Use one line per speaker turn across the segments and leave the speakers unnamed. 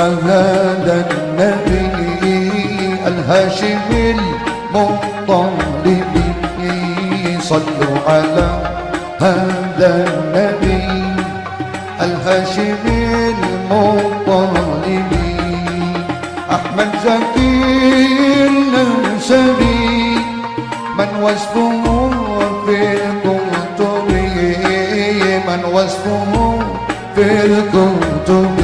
هذا النبي الهاشمي المطلب صلوا على هذا النبي الهاشمي المطلب أحمد زكي النسبي من وصفه في الكتب من وصفه في الكتب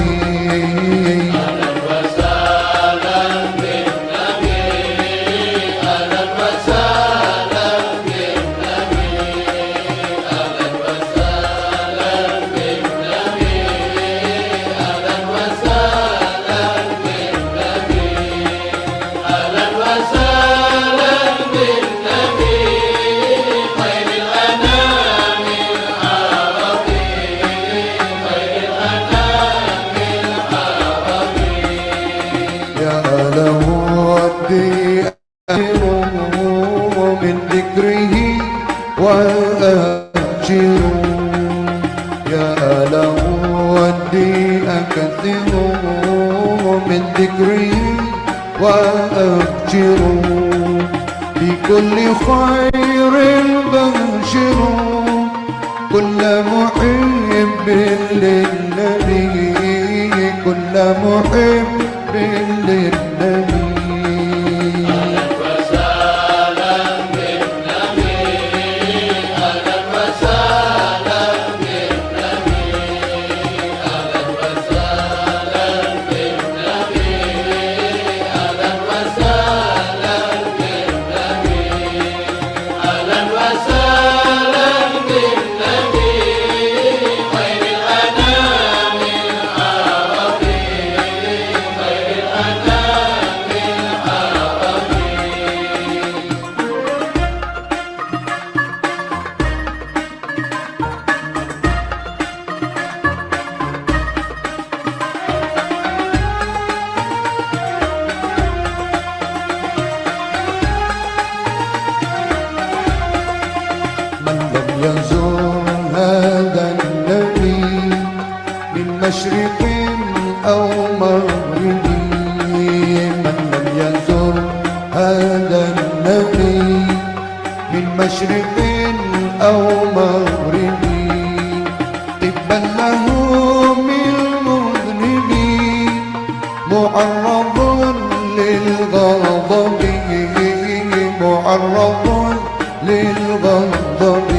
من ذكره وأجر يا له ودي أكثر من ذكره وأجر بكل خير بشر كل محب للنبي كل محب للنبي يزور هذا النبي من مشرق أو مغرب من لم يزور هذا النبي من مشرق أو مغرب طبا له من مذنب معرض للغضب معرض للغضب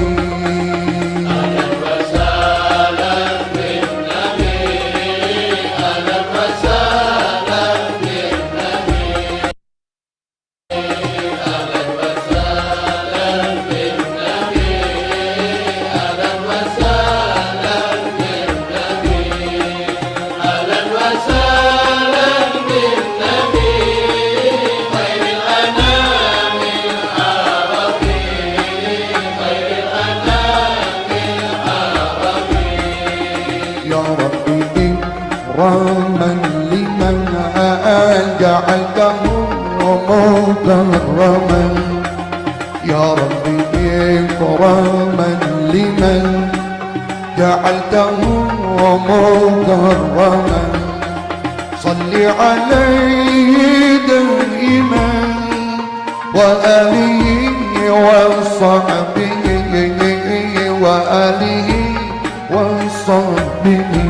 إكراما لمن جعلته مكرما يا ربي إكراما لمن جعلته مكرما صل عليه دائما وآله وصحبه وآله وصحبه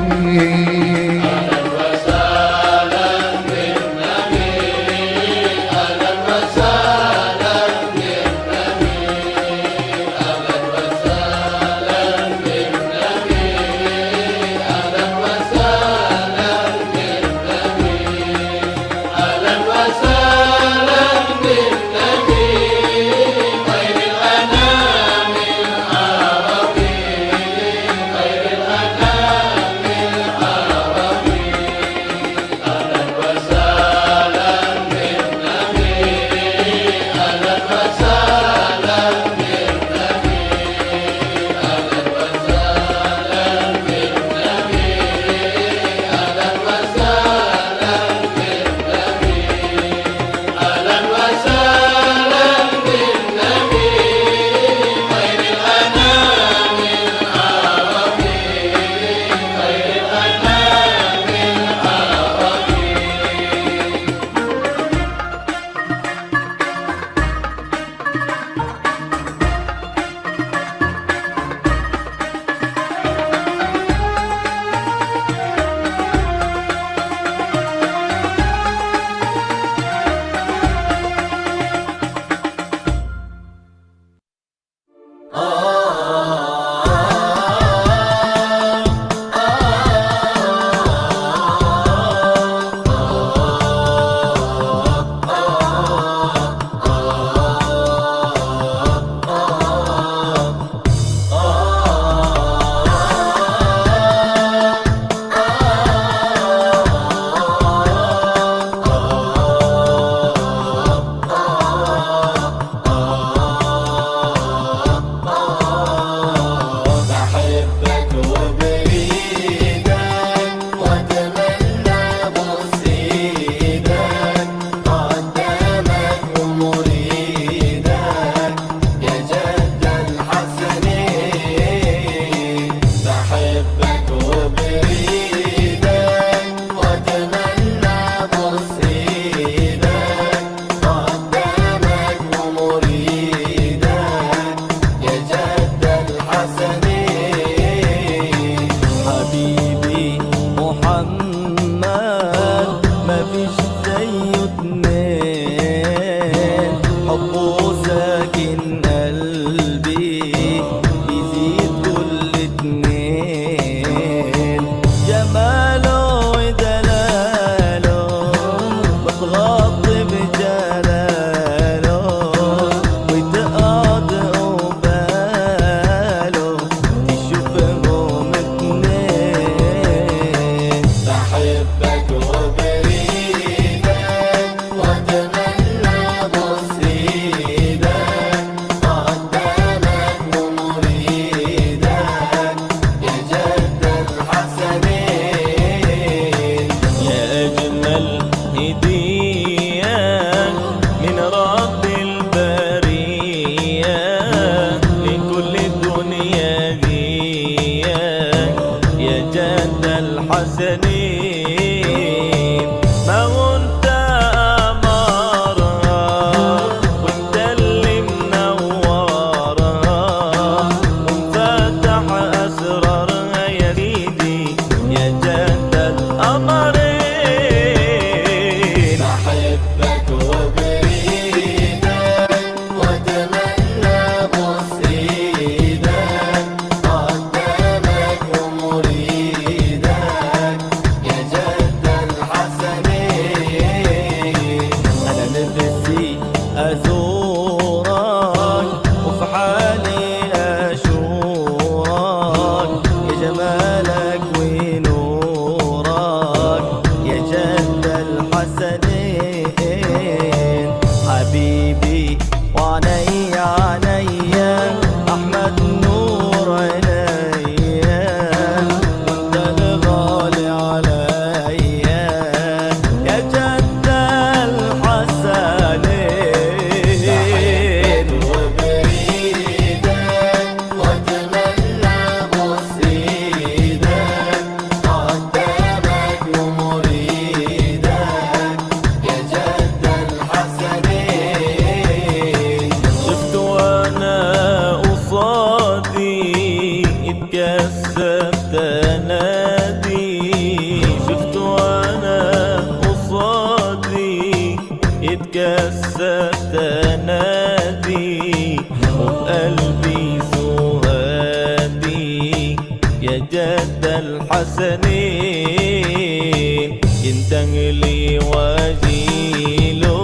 يندهلي وجيله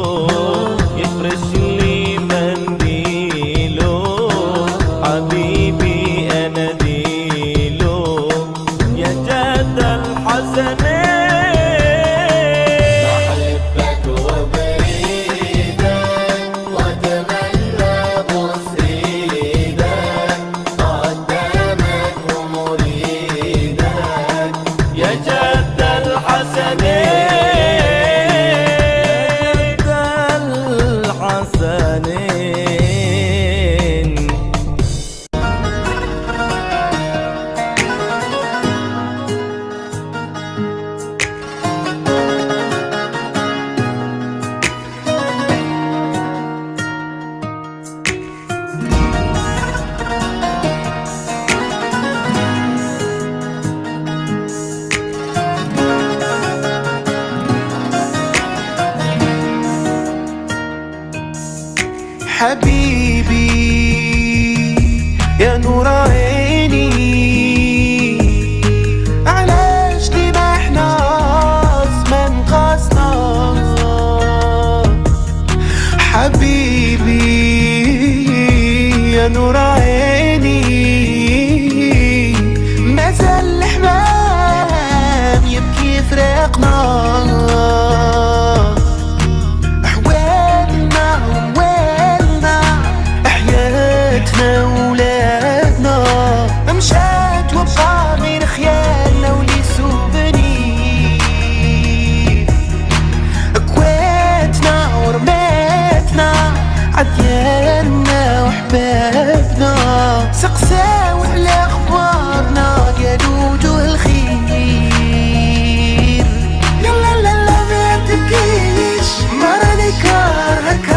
يفرش لي منديله حبيبي أناديله يا جد الحسنين
بحبك وبريدك وأتمنى بصيدك قدامك ومريدك
يا جد الحسنين
حبيبي يا نور عيني، علاش ديما احنا زمان قاسنا. حبيبي يا نور عيني، مازال الحمام يبكي فراقنا. ولادنا مشات وبقى من خيالنا ولي سوفنير. كويتنا ورماتنا عديالنا وحبابنا، سقساو على اخبارنا قالوا وجوه الخير. يلا لا لا ما تبكيش ما راني كارهك،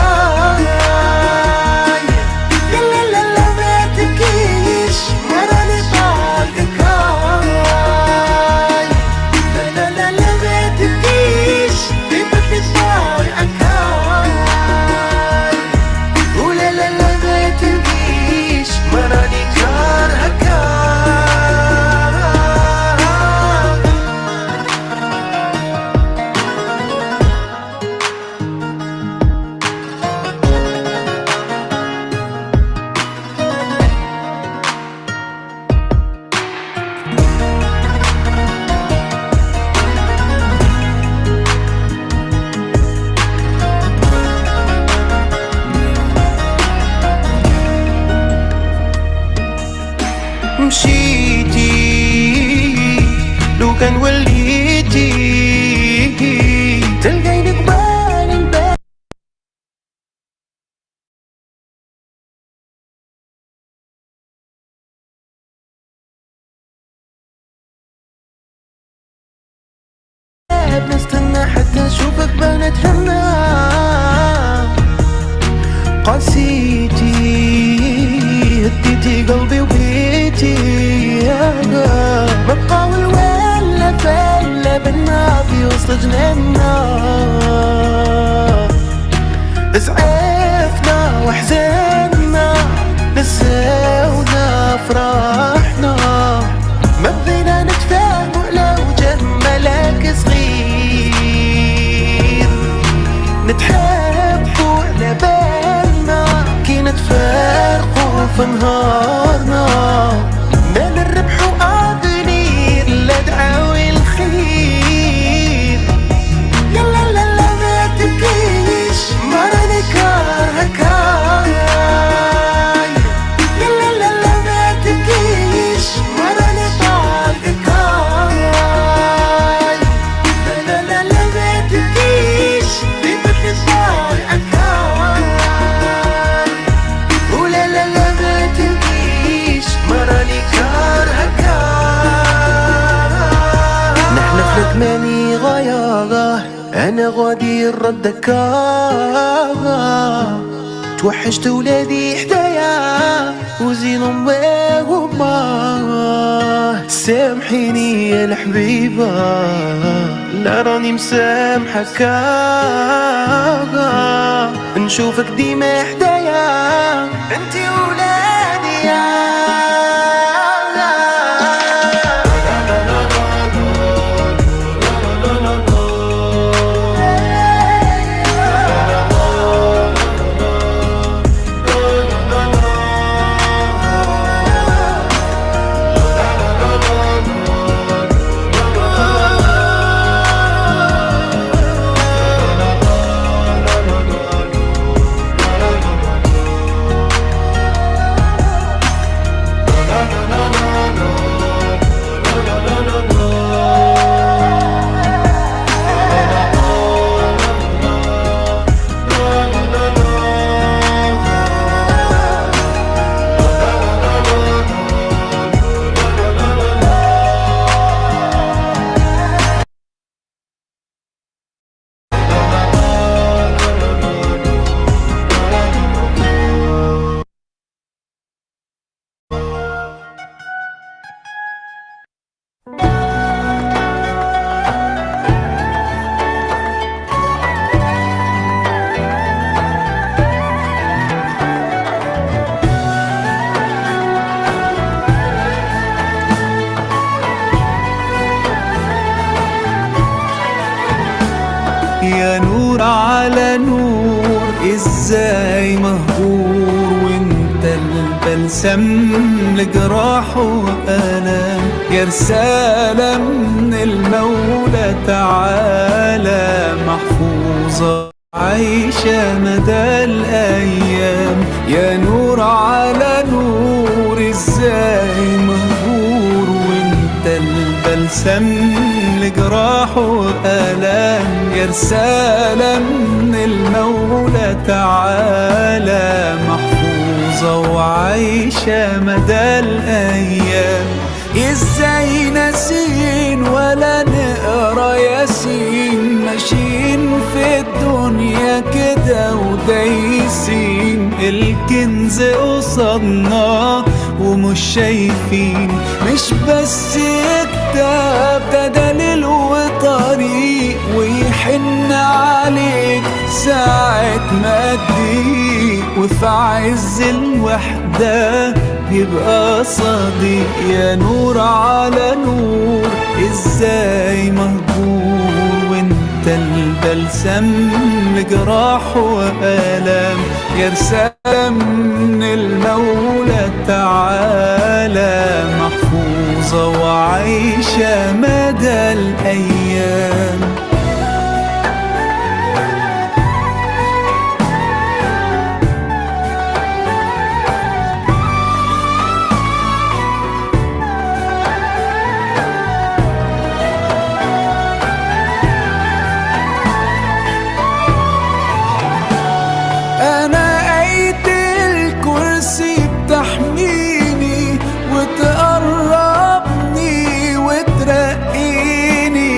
مشيتي لو كان وليتي تلقيني قبال الباب. نستنى حتى اشوفك بنتهنى. قاسيتي هديتي قلبي وبيتي، بقاول ولا فلا بنا في وسط جناننا. اسعافنا واحزاننا نساونا فرحنا، ما بدينا نتفاهموا لو جا ملاك صغير. نتحبوا على بالنا كي نتفارقوا في نهارنا، ما نربحوا أغنير لا دعاوي الخير. يلا لا لا ما تبكيش ما راني كارهك، يلا لا لا ما تبكيش ما راني طالبك. لا لا لا لا ما تبكيش ديما طالعك، ولا لا لا ما تبكيش ما راني كارهك. نحلف لك ماني غاية انا غادي نردك، توحشت ولادي حدايا وزين امي وامه. سامحيني يا الحبيبة لا راني مسامحك، نشوفك ديما حدايا انتي ولادي يا
يا نور على نور، ازاي مهجور وانت البلسم لجراح وألم. يا رسالة من المولى تعالى محفوظة عايشة مدى الأيام. يا نور على نور، ازاي مهجور وانت البلسم لجراح وآلام. يا رسالة من المولى تعالى محفوظة وعايشة مدى الأيام. ازاي ناسين ولا نقرا ياسين، ماشيين في الدنيا كده ودايسين. الكنز قصادنا ومش شايفين، مش بس كتاب ده دليل وطريق، ويحن عليك ساعة ما تضيق. وفي عز الوحدة يبقى صديق. يا نور على نور، ازاي مهجور وانت البلسم لجراح وآلام. يا رسالة من المولى تعالى محفوظة وعايشة مدى الأيام. أنا آية الكرسي بتحميني وتقربني وترقيني.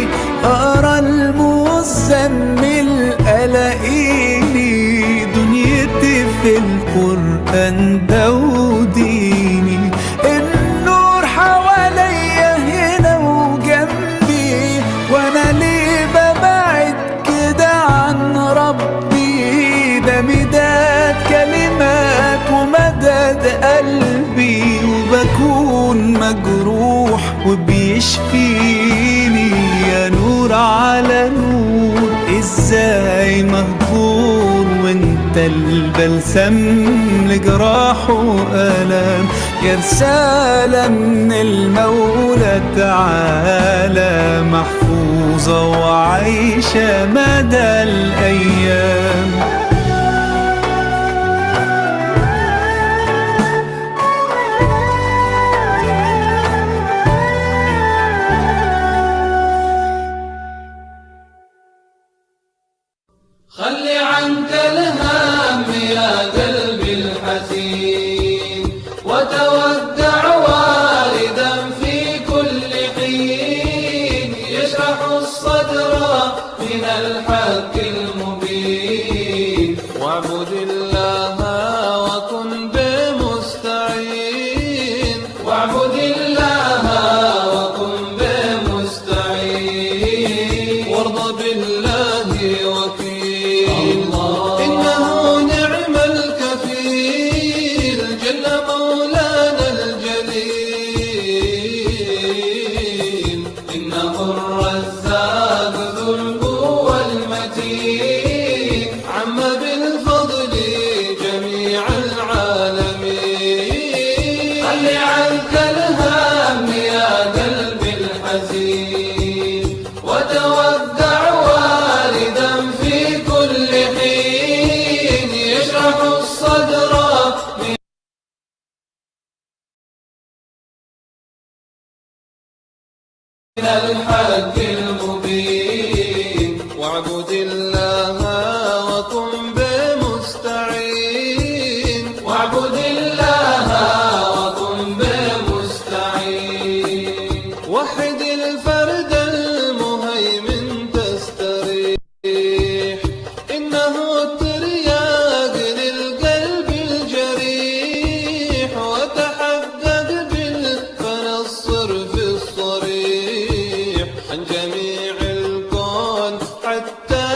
أقرأ المزمل ألاقيني، دنيتي في القرآن ده وديني. النور حواليا هنا وجنبي، وأنا ليه ببعد كده عن ربي؟ ده مداد كلمات ومداد قلبي، وبكون مجروح وبيشفيني. يا نور على نور، ازاي مهجور وانت البلسم لجراح وآلام. يا رسالة من المولى تعالى محفوظة وعايشة مدى الأيام.
خلي عنك الهم يا قلبي الحزين، وتودع والدا في كل حين. يشرح الصدر من الحق المبين، واعبد الله وكن بمستعين. واعبد الله وكن بمستعين، وارض بالله وكيل. إنه نعم الكفيل، جل مولانا الجليل. إنه الرزاق ذو القوة المتين، عم بالفضل جميع العالمين. خلي عنك الهم يا قلبي الحزين، وتودع والدا في كل حين. يشرح الصدر من الحق المبين، واعبد الله وكن بمستعين. واعبد الله وكن بمستعين، وحد الفرد المهيمن تستريح. إنه الترياق للقلب الجريح، وتحقق بالفنا الصرف الصريح عن جميع الكون حتى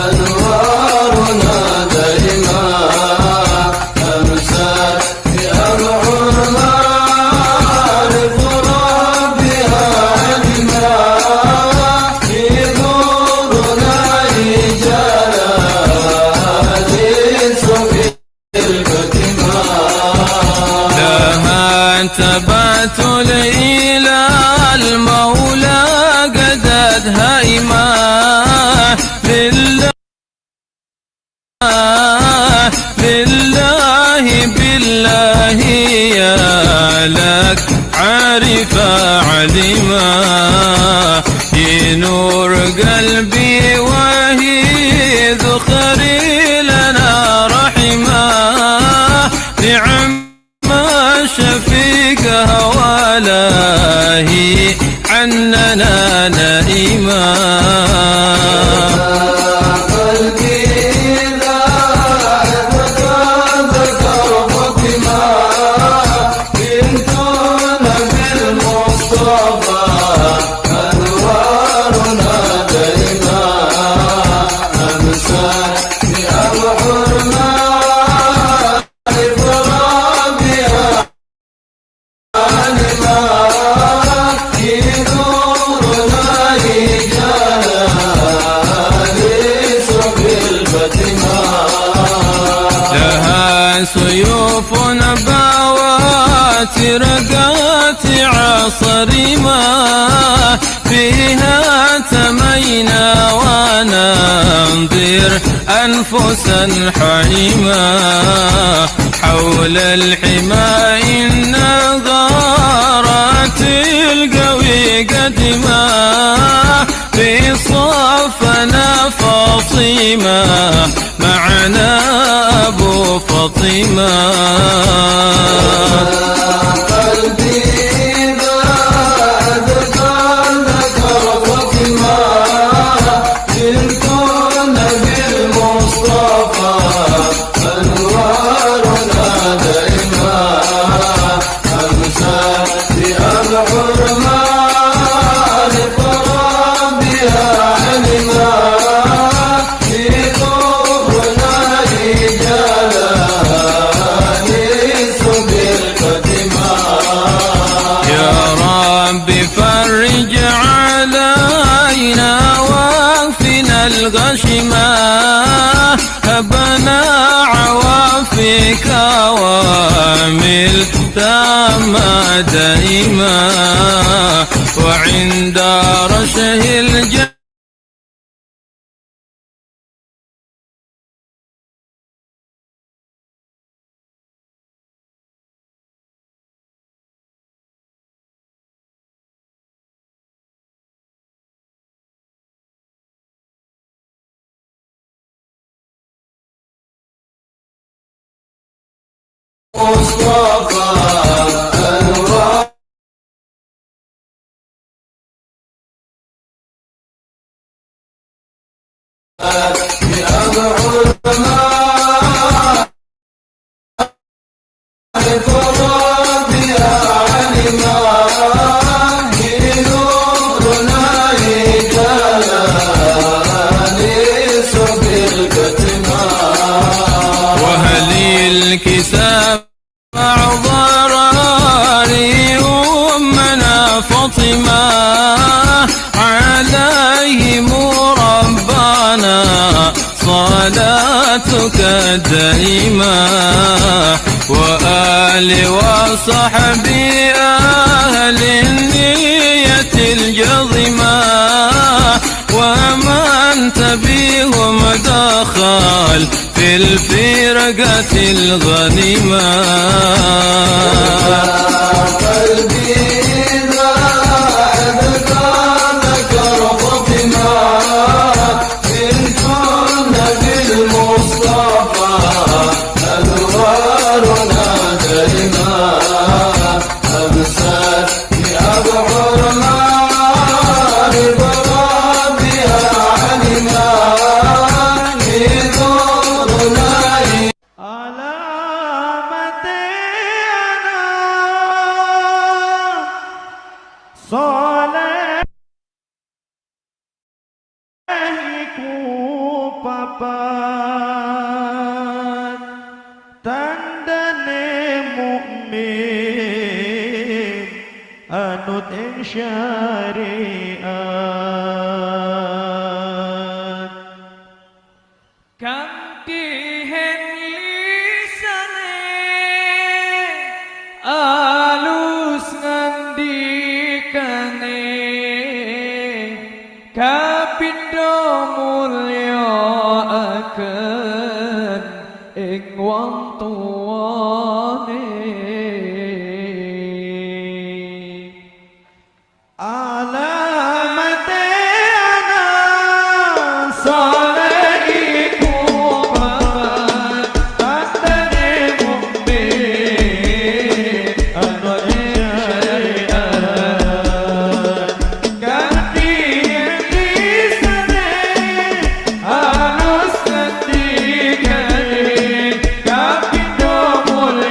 أنوارنا دائما أمسات بأبعرنا لتربها علما في نورنا رجالا حديث بالفتما
لها تبتل إلى المولى قدد هائمة لله بالله يا لك عارفة علما نور قلبي وهي ذخري لنا رحمة نعم شفيقها ولاهي عننا نائما
قلبي إذا ذكر فاطمة بنت نبي المصطفى أنوارنا دائما أمسات بأبحرنا لتربها علما في نورنا رجالا ليسوا بالفتما
لها سيوف بواتر قاطع صريمة فيها تمينا وننظر أنفسا حريمة حول الحمى إن غارت القوي قدما في صفنا فاطمة معنا أبو فاطمة
قلبي إذا ذكر فاطمة بنت النبي المصطفى أنوارنا دائما أمسات بأبحرنا لتربها علما في نورنا رجالا ليسوا بالفتما
يا رب فرج علينا واكفنا الغشما هبنا عوافيك وامل تاما دائما وعند رشه الجنة
مصطفى أنوار بأبعرنا لتربها علما في نورنا رجالا ليسوا بالفتما
وهل الكساب مع ضراري أمنا فاطمة عليهم ربنا صلاتك دائما وآل وصحبي أهل النية الجظمة ومن تبيهم دخل في الفرقة الغنيمة
قلبي إذا ذكر فاطمة بنت النبي المصطفى أنوارنا دائما أمسات بأبحرنا لتربها علما في نورنا
علامتنا tandane mukmin anut ing syariat
kanthi hen lisane alus ngandikane kapindho mulya akan ing wong tuwane
alamate anak saleh iku paman tandane mukmin anut syariat ganti lisane halus ngendikane kapindho mulya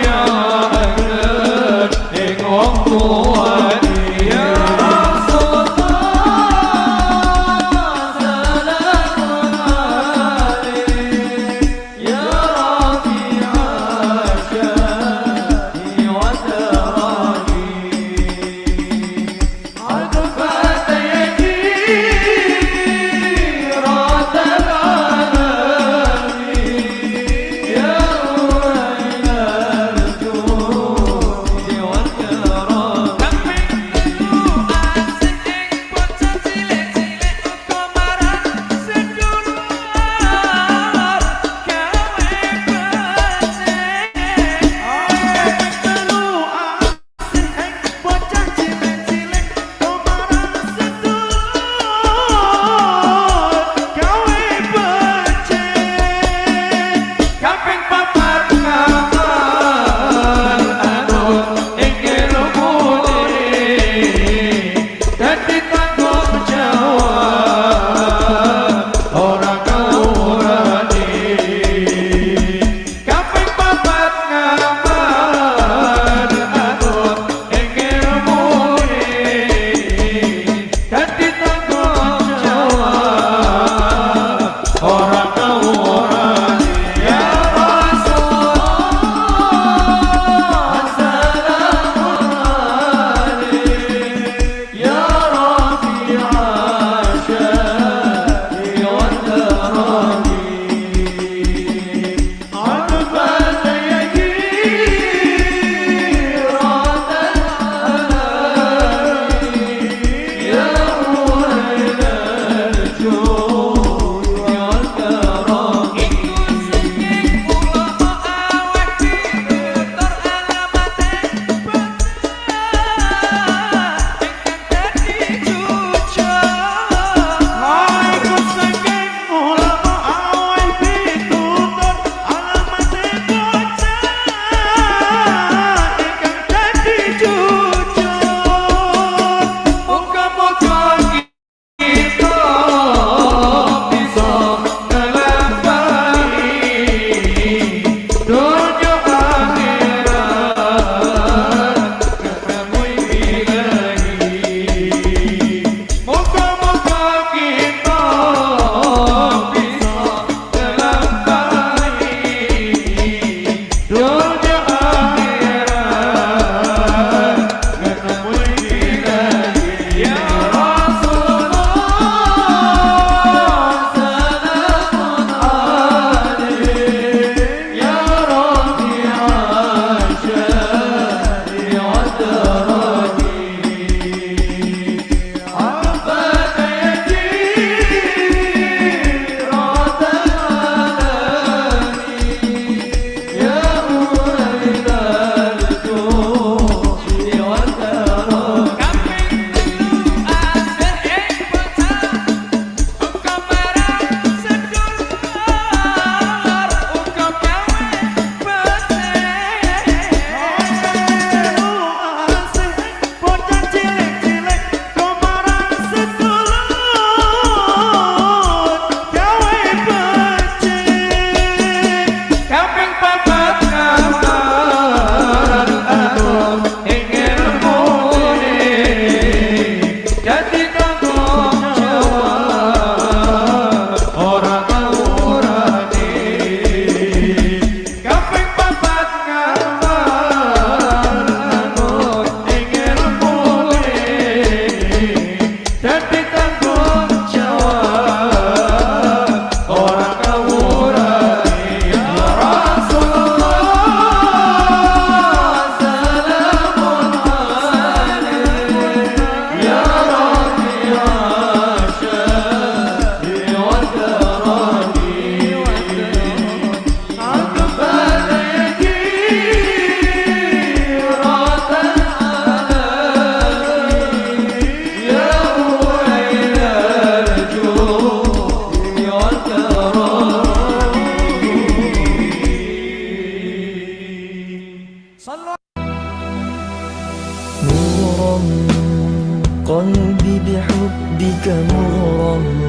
بك مغرم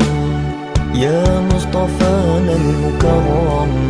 يا مصطفانا المكرم.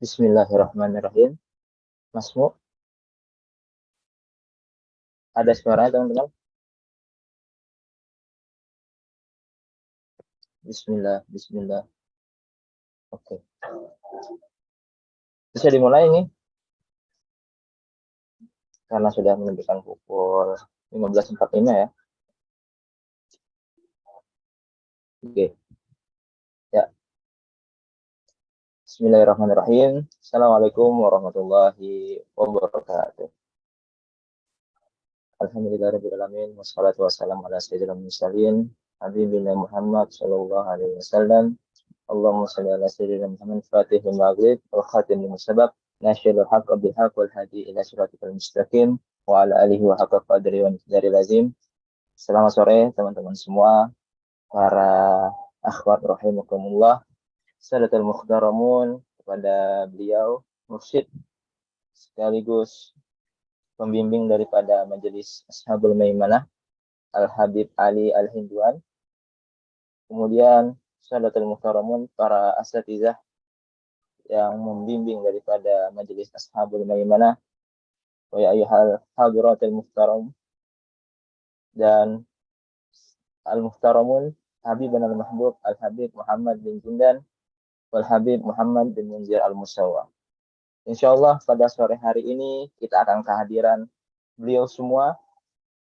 Bismillahirrahmanirrahim. Mas Mu, ada suaranya teman-teman? Bismillah, Bismillah. Oke. Bisa dimulai nih. Karena sudah menunjukkan pukul 15.45 ya. Oke. Ya. Bismillahirrahmanirrahim. Assalamualaikum warahmatullahi wabarakatuh. Alhamdulillahirabbil alamin wassalatu wassalamu ala sayyidil mursalin habibina Muhammad sallallahu alaihi wasallam. Allahumma shalli ala sayyidina Muhammad fatih lil maghrib wal khatim lil sabab nasyirul haqq bil haqq wal hadi ila siratal mustaqim wa ala alihi wa haqqa qadri wa miqdari lazim. Selamat sore teman-teman semua, para akhwat rahimakumullah, sadatul muhtaramun, kepada beliau mursyid sekaligus pembimbing daripada Majelis Ashabul Maimanah Al-Habib Ali Al-Hindwan. Kemudian sadatul muhtaramun, para asatizah yang membimbing daripada Majelis Ashabul Maimanah, wa ya ayyuhal hadiratul muhtaram, dan al-muhtaramun Habibana al-mahbub Al-Habib Muhammad bin Jindan wal Habib Muhammad bin Munzir al-Musawwa. Insyaallah pada sore hari ini kita akan kehadiran beliau semua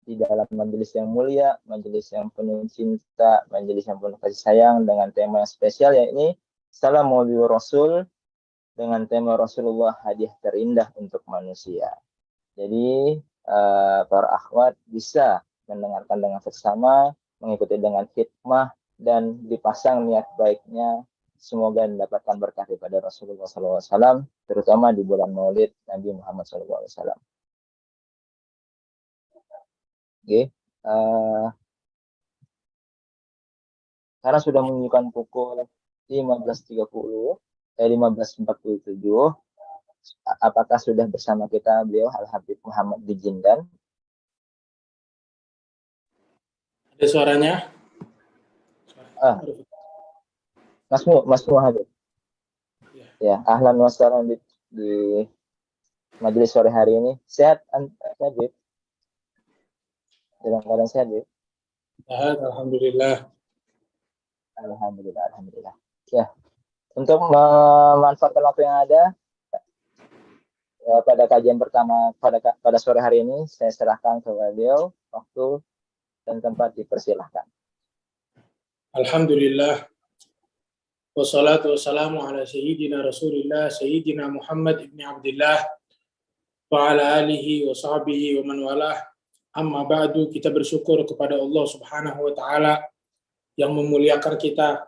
di dalam majelis yang mulia, majelis yang penuh cinta, majelis yang penuh kasih sayang, dengan tema yang spesial, yakni Salam Maulid Rasul, dengan tema Rasulullah hadiah terindah untuk manusia. Jadi para akhwat bisa mendengarkan dengan seksama, mengikuti dengan hikmah, dan dipasang niat baiknya. Semoga mendapatkan berkah daripada Rasulullah SAW, terutama di bulan Maulid Nabi Muhammad SAW. Oke, karena sudah menunjukkan pukul 15.47, apakah sudah bersama kita beliau Al-Habib Muhammad bin Jindan?
Ada suaranya?
Mas Muhammad. Ya, ahlan wa sahlan di majelis sore hari ini. Sehat, Habib? Dalam keadaan sehat, Habib?
Sehat, alhamdulillah.
Alhamdulillah. Ya, untuk memanfaatkan waktu yang ada, pada kajian pertama pada sore hari ini, saya serahkan ke beliau waktu dan tempat, dipersilahkan.
Alhamdulillah. Wassalatu wassalamu ala sayyidina Rasulillah, sayyidina Muhammad ibn Abdullah, wa ala alihi wa sahbihi wa man walah. Amma ba'du, kita bersyukur kepada Allah Subhanahu wa taala yang memuliakan kita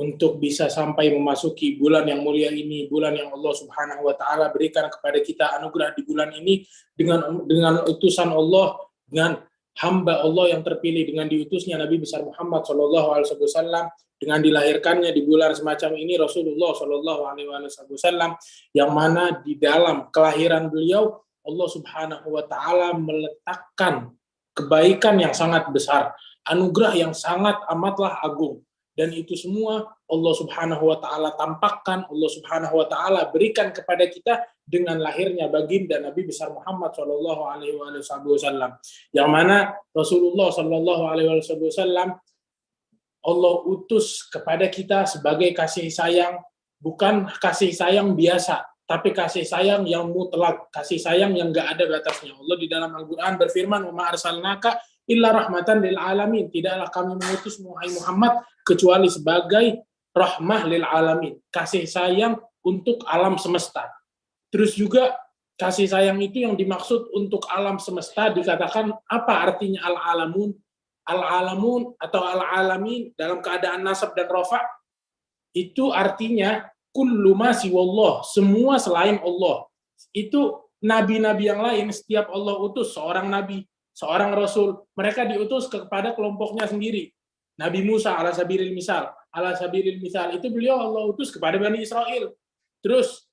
untuk bisa sampai memasuki bulan yang mulia ini, bulan yang Allah Subhanahu wa taala berikan kepada kita anugerah di bulan ini dengan utusan Allah, dengan hamba Allah yang terpilih, dengan diutusnya Nabi besar Muhammad sallallahu alaihi wasallam, dengan dilahirkannya di bulan semacam ini Rasulullah sallallahu alaihi wasallam, yang mana di dalam kelahiran beliau Allah Subhanahu wa taala meletakkan kebaikan yang sangat besar, anugerah yang sangat amatlah agung. Dan itu semua Allah Subhanahu wa taala tampakkan, Allah Subhanahu wa taala berikan kepada kita dengan lahirnya baginda Nabi besar Muhammad sallallahu alaihi wasallam. Yang mana Rasulullah sallallahu alaihi wasallam Allah utus kepada kita sebagai kasih sayang, bukan kasih sayang biasa, tapi kasih sayang yang mutlak, kasih sayang yang enggak ada batasnya. Allah di dalam Al-Qur'an berfirman, "Wa ma arsalnaka illa rahmatan lil alamin." Tidaklah kami mengutus Muhammad kecuali sebagai rahmah lil alamin, kasih sayang untuk alam semesta. Terus juga kasih sayang itu yang dimaksud untuk alam semesta dikatakan apa artinya al-alamun? Al-alamun atau al-alamin dalam keadaan nasab dan rafa itu artinya kullu ma siwallah, semua selain Allah. Itu nabi-nabi yang lain, setiap Allah utus seorang nabi, seorang rasul, mereka diutus kepada kelompoknya sendiri. Nabi Musa ala sabilil misal itu beliau Allah utus kepada Bani Israel. Terus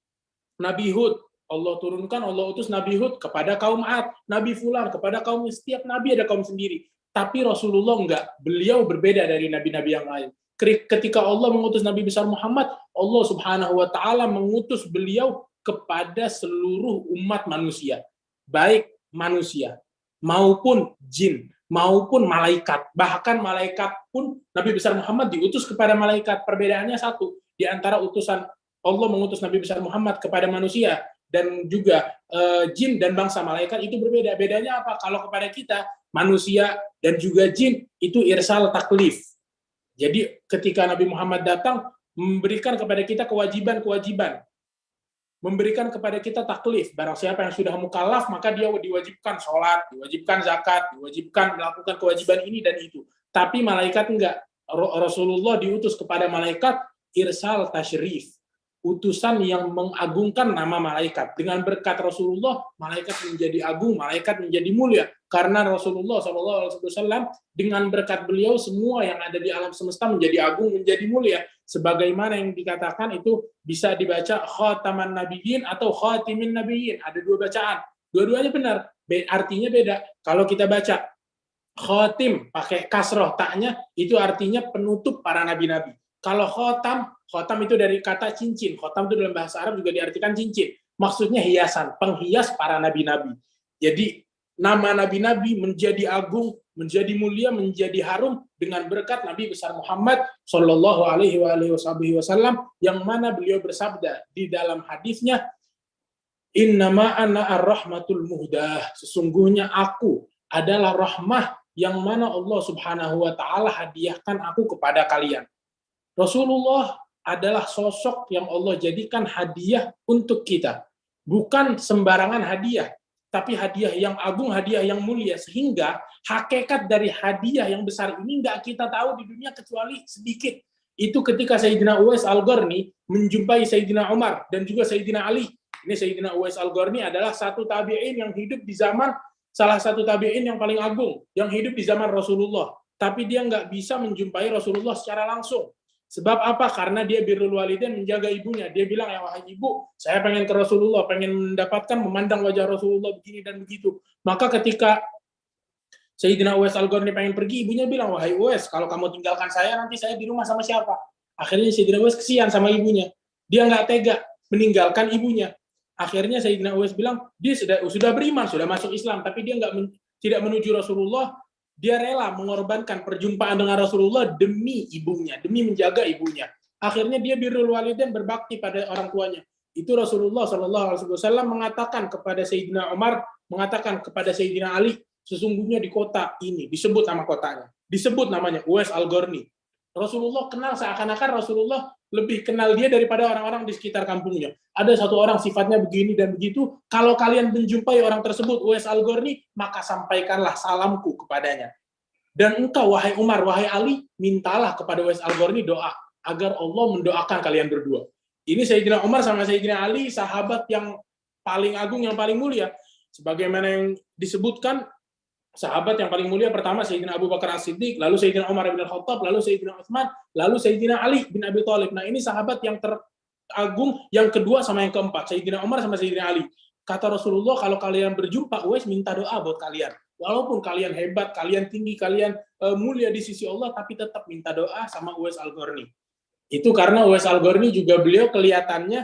Nabi Hud, Allah turunkan, Allah utus Nabi Hud kepada kaum Ad, Nabi Fulan kepada kaum, setiap nabi ada kaum sendiri. Tapi Rasulullah enggak, beliau berbeda dari nabi-nabi yang lain. Ketika Allah mengutus Nabi besar Muhammad, Allah Subhanahu wa taala mengutus beliau kepada seluruh umat manusia, baik manusia maupun jin, maupun malaikat. Bahkan malaikat pun Nabi besar Muhammad diutus kepada malaikat. Perbedaannya satu, di antara utusan Allah mengutus Nabi besar Muhammad kepada manusia dan juga jin dan bangsa malaikat itu berbeda. Bedanya apa? Kalau kepada kita manusia dan juga jin itu irsal taklif. Jadi ketika Nabi Muhammad datang memberikan kepada kita kewajiban-kewajiban, memberikan kepada kita taklif. Barang siapa yang sudah mukallaf, maka dia diwajibkan sholat, diwajibkan zakat, diwajibkan melakukan kewajiban ini dan itu. Tapi malaikat enggak. Rasulullah diutus kepada malaikat irsal tasyrif, utusan yang mengagungkan nama malaikat. Dengan berkat Rasulullah, malaikat menjadi agung, malaikat menjadi mulia. Karena Rasulullah SAW, dengan berkat beliau, semua yang ada di alam semesta menjadi agung, menjadi mulia. Sebagaimana yang dikatakan itu bisa dibaca khataman nabiyyin atau khatimin nabiyyin. Ada dua bacaan. Dua-duanya benar. Artinya beda. Kalau kita baca khatim pakai kasroh taknya, itu artinya penutup para nabi-nabi. Kalau khotam itu dari kata cincin. Khotam itu dalam bahasa Arab juga diartikan cincin. Maksudnya hiasan, penghias para nabi-nabi. Jadi nama nabi-nabi menjadi agung, menjadi mulia, menjadi harum dengan berkat Nabi besar Muhammad Shallallahu Alaihi Wasallam, yang mana beliau bersabda di dalam hadisnya, Innama ana ar-rahmatul muhdah, sesungguhnya aku adalah rahmah yang mana Allah Subhanahu Wa Taala hadiahkan aku kepada kalian. Rasulullah adalah sosok yang Allah jadikan hadiah untuk kita, bukan sembarangan hadiah, tapi hadiah yang agung, hadiah yang mulia, sehingga hakikat dari hadiah yang besar ini nggak kita tahu di dunia kecuali sedikit. Itu ketika Sayyidina Uwais Al-Qarni menjumpai Sayyidina Umar dan juga Sayyidina Ali. Ini Sayyidina Uwais Al-Qarni adalah satu tabi'in yang hidup di zaman, salah satu tabi'in yang paling agung, yang hidup di zaman Rasulullah. Tapi dia nggak bisa menjumpai Rasulullah secara langsung. Sebab apa? Karena dia birrul walidain, menjaga ibunya. Dia bilang, ya wahai ibu, saya pengen ke Rasulullah, pengen mendapatkan, memandang wajah Rasulullah begini dan begitu. Maka ketika Sayyidina Uwais Al-Qarni pengen pergi, ibunya bilang, wahai Uwais, kalau kamu tinggalkan saya, nanti saya di rumah sama siapa? Akhirnya Sayyidina Uwais kesian sama ibunya. Dia nggak tega meninggalkan ibunya. Akhirnya Sayyidina Uwais bilang, dia sudah beriman, sudah masuk Islam, tapi dia tidak menuju Rasulullah. Dia rela mengorbankan perjumpaan dengan Rasulullah demi ibunya, demi menjaga ibunya. Akhirnya dia birrul walidain, berbakti pada orang tuanya. Itu Rasulullah SAW mengatakan kepada Sayyidina Umar, mengatakan kepada Sayyidina Ali, sesungguhnya di kota ini, disebut nama kotanya, disebut namanya Uwais Al-Qarni. Rasulullah kenal, seakan-akan Rasulullah lebih kenal dia daripada orang-orang di sekitar kampungnya. Ada satu orang sifatnya begini dan begitu, kalau kalian menjumpai orang tersebut, Uwais Al-Qarni, maka sampaikanlah salamku kepadanya. Dan engkau, wahai Umar, wahai Ali, mintalah kepada Uwais Al-Qarni doa, agar Allah mendoakan kalian berdua. Ini Sayyidina Umar sama Sayyidina Ali, sahabat yang paling agung, yang paling mulia. Sebagaimana yang disebutkan, sahabat yang paling mulia pertama Sayyidina Abu Bakar As-Siddiq, lalu Sayyidina Umar bin Al-Khattab, lalu Sayyidina Utsman, lalu Sayyidina Ali bin Abi Thalib. Nah, ini sahabat yang teragung yang kedua sama yang keempat, Sayyidina Umar sama Sayyidina Ali. Kata Rasulullah, kalau kalian berjumpa Uwais, minta doa buat kalian. Walaupun kalian hebat, kalian tinggi, kalian mulia di sisi Allah, tapi tetap minta doa sama Uwais Al-Qarni. Itu karena Uwais Al-Qarni juga beliau kelihatannya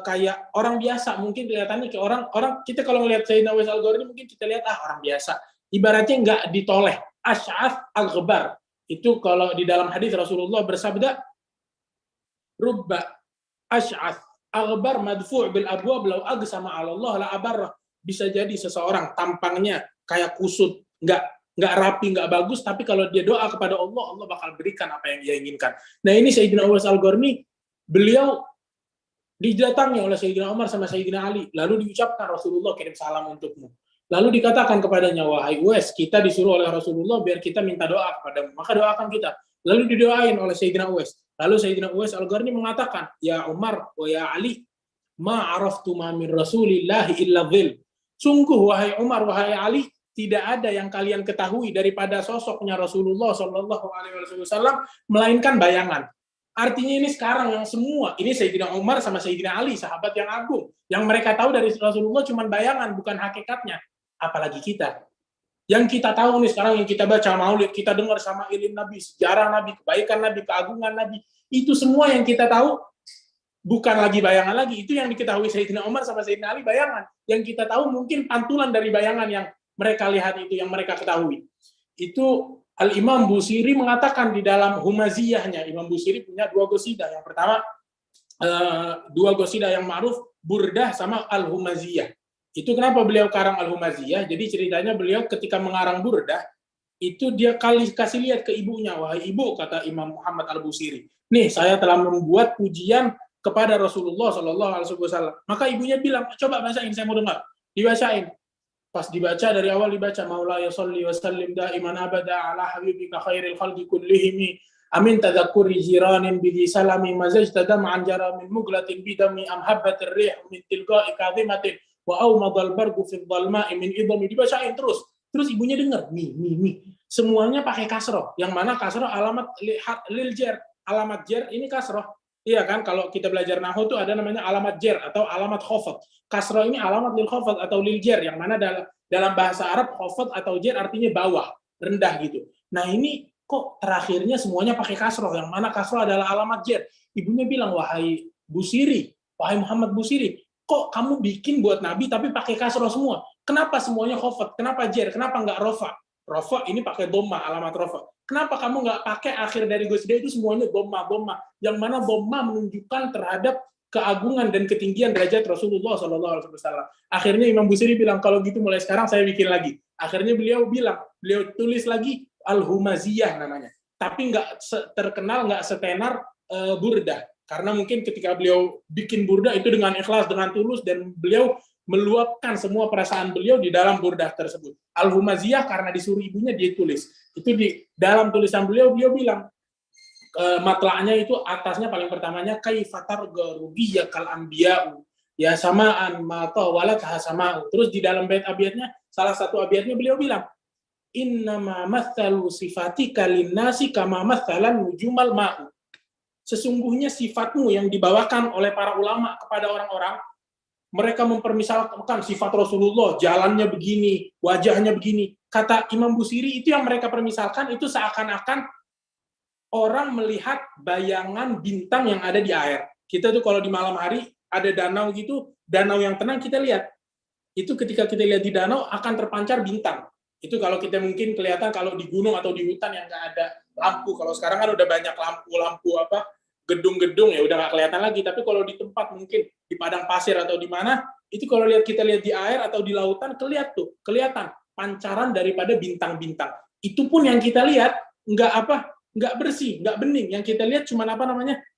kayak orang biasa, mungkin kelihatannya kayak orang kita kalau melihat Sayyidina Uwais Al-Qarni mungkin kita lihat orang biasa. Ibaratnya nggak ditoleh, asy'ath al-ghabar. Itu kalau di dalam hadis Rasulullah bersabda, rubba asy'ath al-ghabar madfu' bil abwab law aqsama 'ala Allah la abarra. Bisa jadi seseorang tampangnya kayak kusut, nggak rapi, nggak bagus, tapi kalau dia doa kepada Allah, Allah bakal berikan apa yang dia inginkan. Nah, ini Sayyidina Uwais Al-Qarni, beliau didatangi oleh Sayyidina Umar sama Sayyidina Ali, lalu diucapkan, Rasulullah kirim salam untukmu. Lalu dikatakan kepadanya, wahai Uwais, kita disuruh oleh Rasulullah biar kita minta doa kepadamu, maka doakan kita. Lalu didoain oleh Sayyidina Uwais. Lalu Sayyidina Uwais Al-Qarni mengatakan, ya Umar, wa ya Ali, ma araftu ma min Rasulillahi illa dhil. Sungguh, wahai Umar, wahai Ali, tidak ada yang kalian ketahui daripada sosoknya Rasulullah SAW, melainkan bayangan. Artinya ini sekarang yang semua, ini Sayyidina Umar sama Sayyidina Ali, sahabat yang agung. Yang mereka tahu dari Rasulullah cuma bayangan, bukan hakikatnya. Apalagi kita. Yang kita tahu nih sekarang, yang kita baca maulid, kita dengar sama ilim Nabi, sejarah Nabi, kebaikan Nabi, keagungan Nabi, itu semua yang kita tahu bukan lagi bayangan lagi. Itu yang diketahui Sayyidina Umar sama Sayyidina Ali, bayangan. Yang kita tahu mungkin pantulan dari bayangan yang mereka lihat itu, yang mereka ketahui. Itu Al-Imam Busiri mengatakan di dalam Humaziyahnya. Imam Busiri punya 2 qasidah. Yang pertama 2 qasidah yang ma'ruf, Burdah sama Al-Humaziyah. Itu kenapa beliau karang Al-Humaziyah? Jadi ceritanya beliau ketika mengarang Burdah, itu dia kasih lihat ke ibunya, wahai ibu, kata Imam Muhammad Al-Busiri, nih saya telah membuat pujian kepada Rasulullah SAW. Maka ibunya bilang, coba bacain, saya mau dengar. Dibacain. Pas dibaca, dari awal dibaca, Maulaya salli wa sallim da'iman abada ala habibika khairil khalqi kullihimi amin tadhakkuri jiranin bidi salami mazajta dam'an jara min muglatin bidami am habbatir rih min tilqa'i kadhimatin wa awmadal bargu fi dhalma'i min idami. Dibacain terus. Terus ibunya dengar, nih. Semuanya pakai kasroh. Yang mana kasroh alamat lil jar. Alamat jar ini kasroh. Iya kan, kalau kita belajar nahwu itu ada namanya alamat jar atau alamat khafad. Kasroh ini alamat lil khafad atau lil jar, yang mana dalam bahasa Arab khafad atau jar artinya bawah, rendah gitu. Nah ini kok terakhirnya semuanya pakai kasroh, yang mana kasroh adalah alamat jar. Ibunya bilang, wahai Busiri, wahai Muhammad Busiri, kok kamu bikin buat Nabi tapi pakai kasroh semua? Kenapa semuanya khafad? Kenapa jar? Kenapa nggak rofa? Rofa ini pakai dhamma, alamat rofa. Kenapa kamu nggak pakai akhir dari qasidah itu semuanya dhamma? Yang mana dhamma menunjukkan terhadap keagungan dan ketinggian derajat Rasulullah SAW. Akhirnya Imam Busiri bilang, kalau gitu mulai sekarang saya bikin lagi. Akhirnya beliau tulis lagi Al-Humaziyah namanya. Tapi nggak terkenal, nggak setenar Burdah. Karena mungkin ketika beliau bikin Burdah itu dengan ikhlas, dengan tulus, dan beliau meluapkan semua perasaan beliau di dalam Burdah tersebut. Al-Humaziyah karena disuruh ibunya dia tulis. Itu di dalam tulisan beliau bilang, matla'nya itu atasnya paling pertamanya kaifatar garubiyya kal anbiya'u ya samaan ma tawalat hasama'u. Terus di dalam bait abiyatnya, salah satu abiyatnya beliau bilang, innama mathalu sifatika linnasi kama mathalan nujumal ma'u. Sesungguhnya sifatmu yang dibawakan oleh para ulama kepada orang-orang, mereka mempermisalkan sifat Rasulullah, jalannya begini, wajahnya begini. Kata Imam Busiri, itu yang mereka permisalkan itu seakan-akan orang melihat bayangan bintang yang ada di air. Kita tuh kalau di malam hari ada danau gitu, danau yang tenang kita lihat. Itu ketika kita lihat di danau akan terpancar bintang. Itu kalau kita mungkin kelihatan kalau di gunung atau di hutan yang nggak ada lampu. Kalau sekarang kan udah banyak lampu gedung-gedung ya udah nggak kelihatan lagi. Tapi kalau di tempat mungkin di padang pasir atau di mana, itu kalau kita lihat di air atau di lautan kelihatan pancaran daripada bintang-bintang. Itu pun yang kita lihat nggak bersih, nggak bening. Yang kita lihat cuma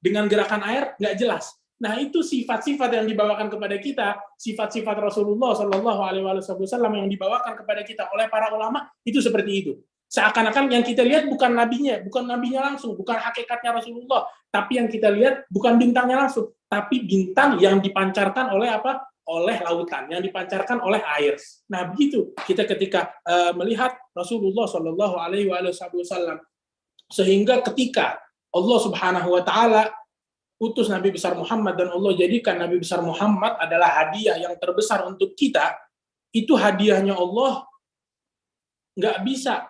dengan gerakan air nggak jelas. Nah itu sifat-sifat yang dibawakan kepada kita, sifat-sifat Rasulullah Shallallahu Alaihi Wasallam yang dibawakan kepada kita oleh para ulama itu seperti itu. Seakan-akan yang kita lihat bukan nabinya langsung, bukan hakikatnya Rasulullah, tapi yang kita lihat bukan bintangnya langsung, tapi bintang yang dipancarkan oleh oleh lautan, yang dipancarkan oleh air. Nah begitu kita ketika melihat Rasulullah Shallallahu Alaihi Wasallam, sehingga ketika Allah Subhanahu Wa Taala utus Nabi besar Muhammad dan Allah jadikan Nabi besar Muhammad adalah hadiah yang terbesar untuk kita, itu hadiahnya Allah nggak bisa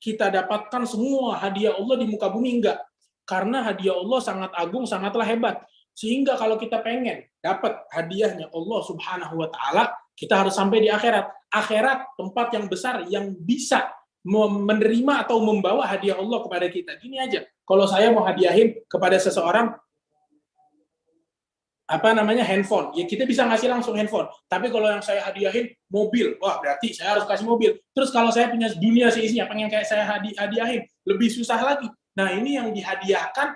kita dapatkan semua hadiah Allah di muka bumi, enggak. Karena hadiah Allah sangat agung, sangatlah hebat. Sehingga kalau kita pengen dapat hadiahnya Allah Subhanahu Wa Taala, kita harus sampai di akhirat. Akhirat tempat yang besar yang bisa menerima atau membawa hadiah Allah kepada kita. Gini aja, kalau saya mau hadiahin kepada seseorang handphone, ya kita bisa ngasih langsung handphone. Tapi kalau yang saya hadiahin mobil, wah berarti saya harus kasih mobil. Terus kalau saya punya dunia seisinya, pengen kayak saya hadiahin, lebih susah lagi. Nah ini yang dihadiahkan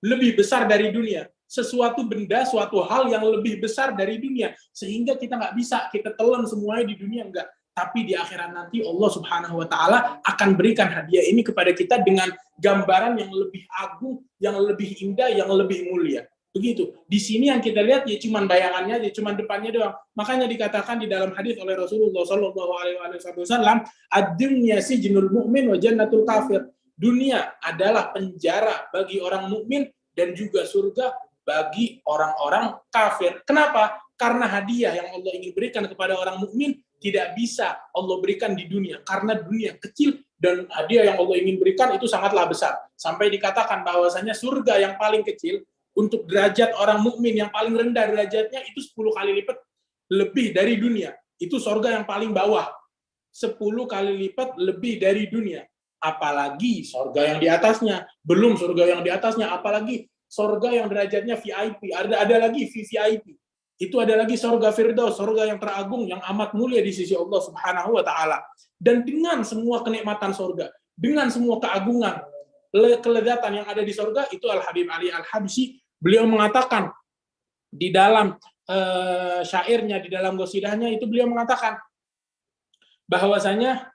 lebih besar dari dunia. Sesuatu benda, suatu hal yang lebih besar dari dunia. Sehingga kita nggak bisa, kita telan semuanya di dunia, enggak. Tapi di akhirat nanti Allah Subhanahu Wa Taala akan berikan hadiah ini kepada kita dengan gambaran yang lebih agung, yang lebih indah, yang lebih mulia. Begitu. Di sini yang kita lihat ya cuman bayangannya, ya cuman depannya doang. Makanya dikatakan di dalam hadis oleh Rasulullah Shallallahu Alaihi Wasallam, ad-dunya sijnul mu'min wa jannatul kafir. Dunia adalah penjara bagi orang mukmin dan juga surga bagi orang-orang kafir. Kenapa? Karena hadiah yang Allah ingin berikan kepada orang mukmin tidak bisa Allah berikan di dunia, karena dunia kecil dan hadiah yang Allah ingin berikan itu sangatlah besar. Sampai dikatakan bahwasanya surga yang paling kecil untuk derajat orang mukmin yang paling rendah derajatnya itu 10 kali lipat lebih dari dunia. Itu surga yang paling bawah. 10 kali lipat lebih dari dunia. Apalagi surga yang di atasnya. Belum surga yang di atasnya, apalagi surga yang derajatnya VIP. Ada lagi VVIP. Itu ada lagi surga Firdaus, surga yang teragung, yang amat mulia di sisi Allah Subhanahu wa Ta'ala. Dan dengan semua kenikmatan surga, dengan semua keagungan, kelezatan yang ada di surga, itu Al-Habib Ali Al-Habsyi, beliau mengatakan di dalam syairnya, di dalam gosidahnya, itu beliau mengatakan bahwasanya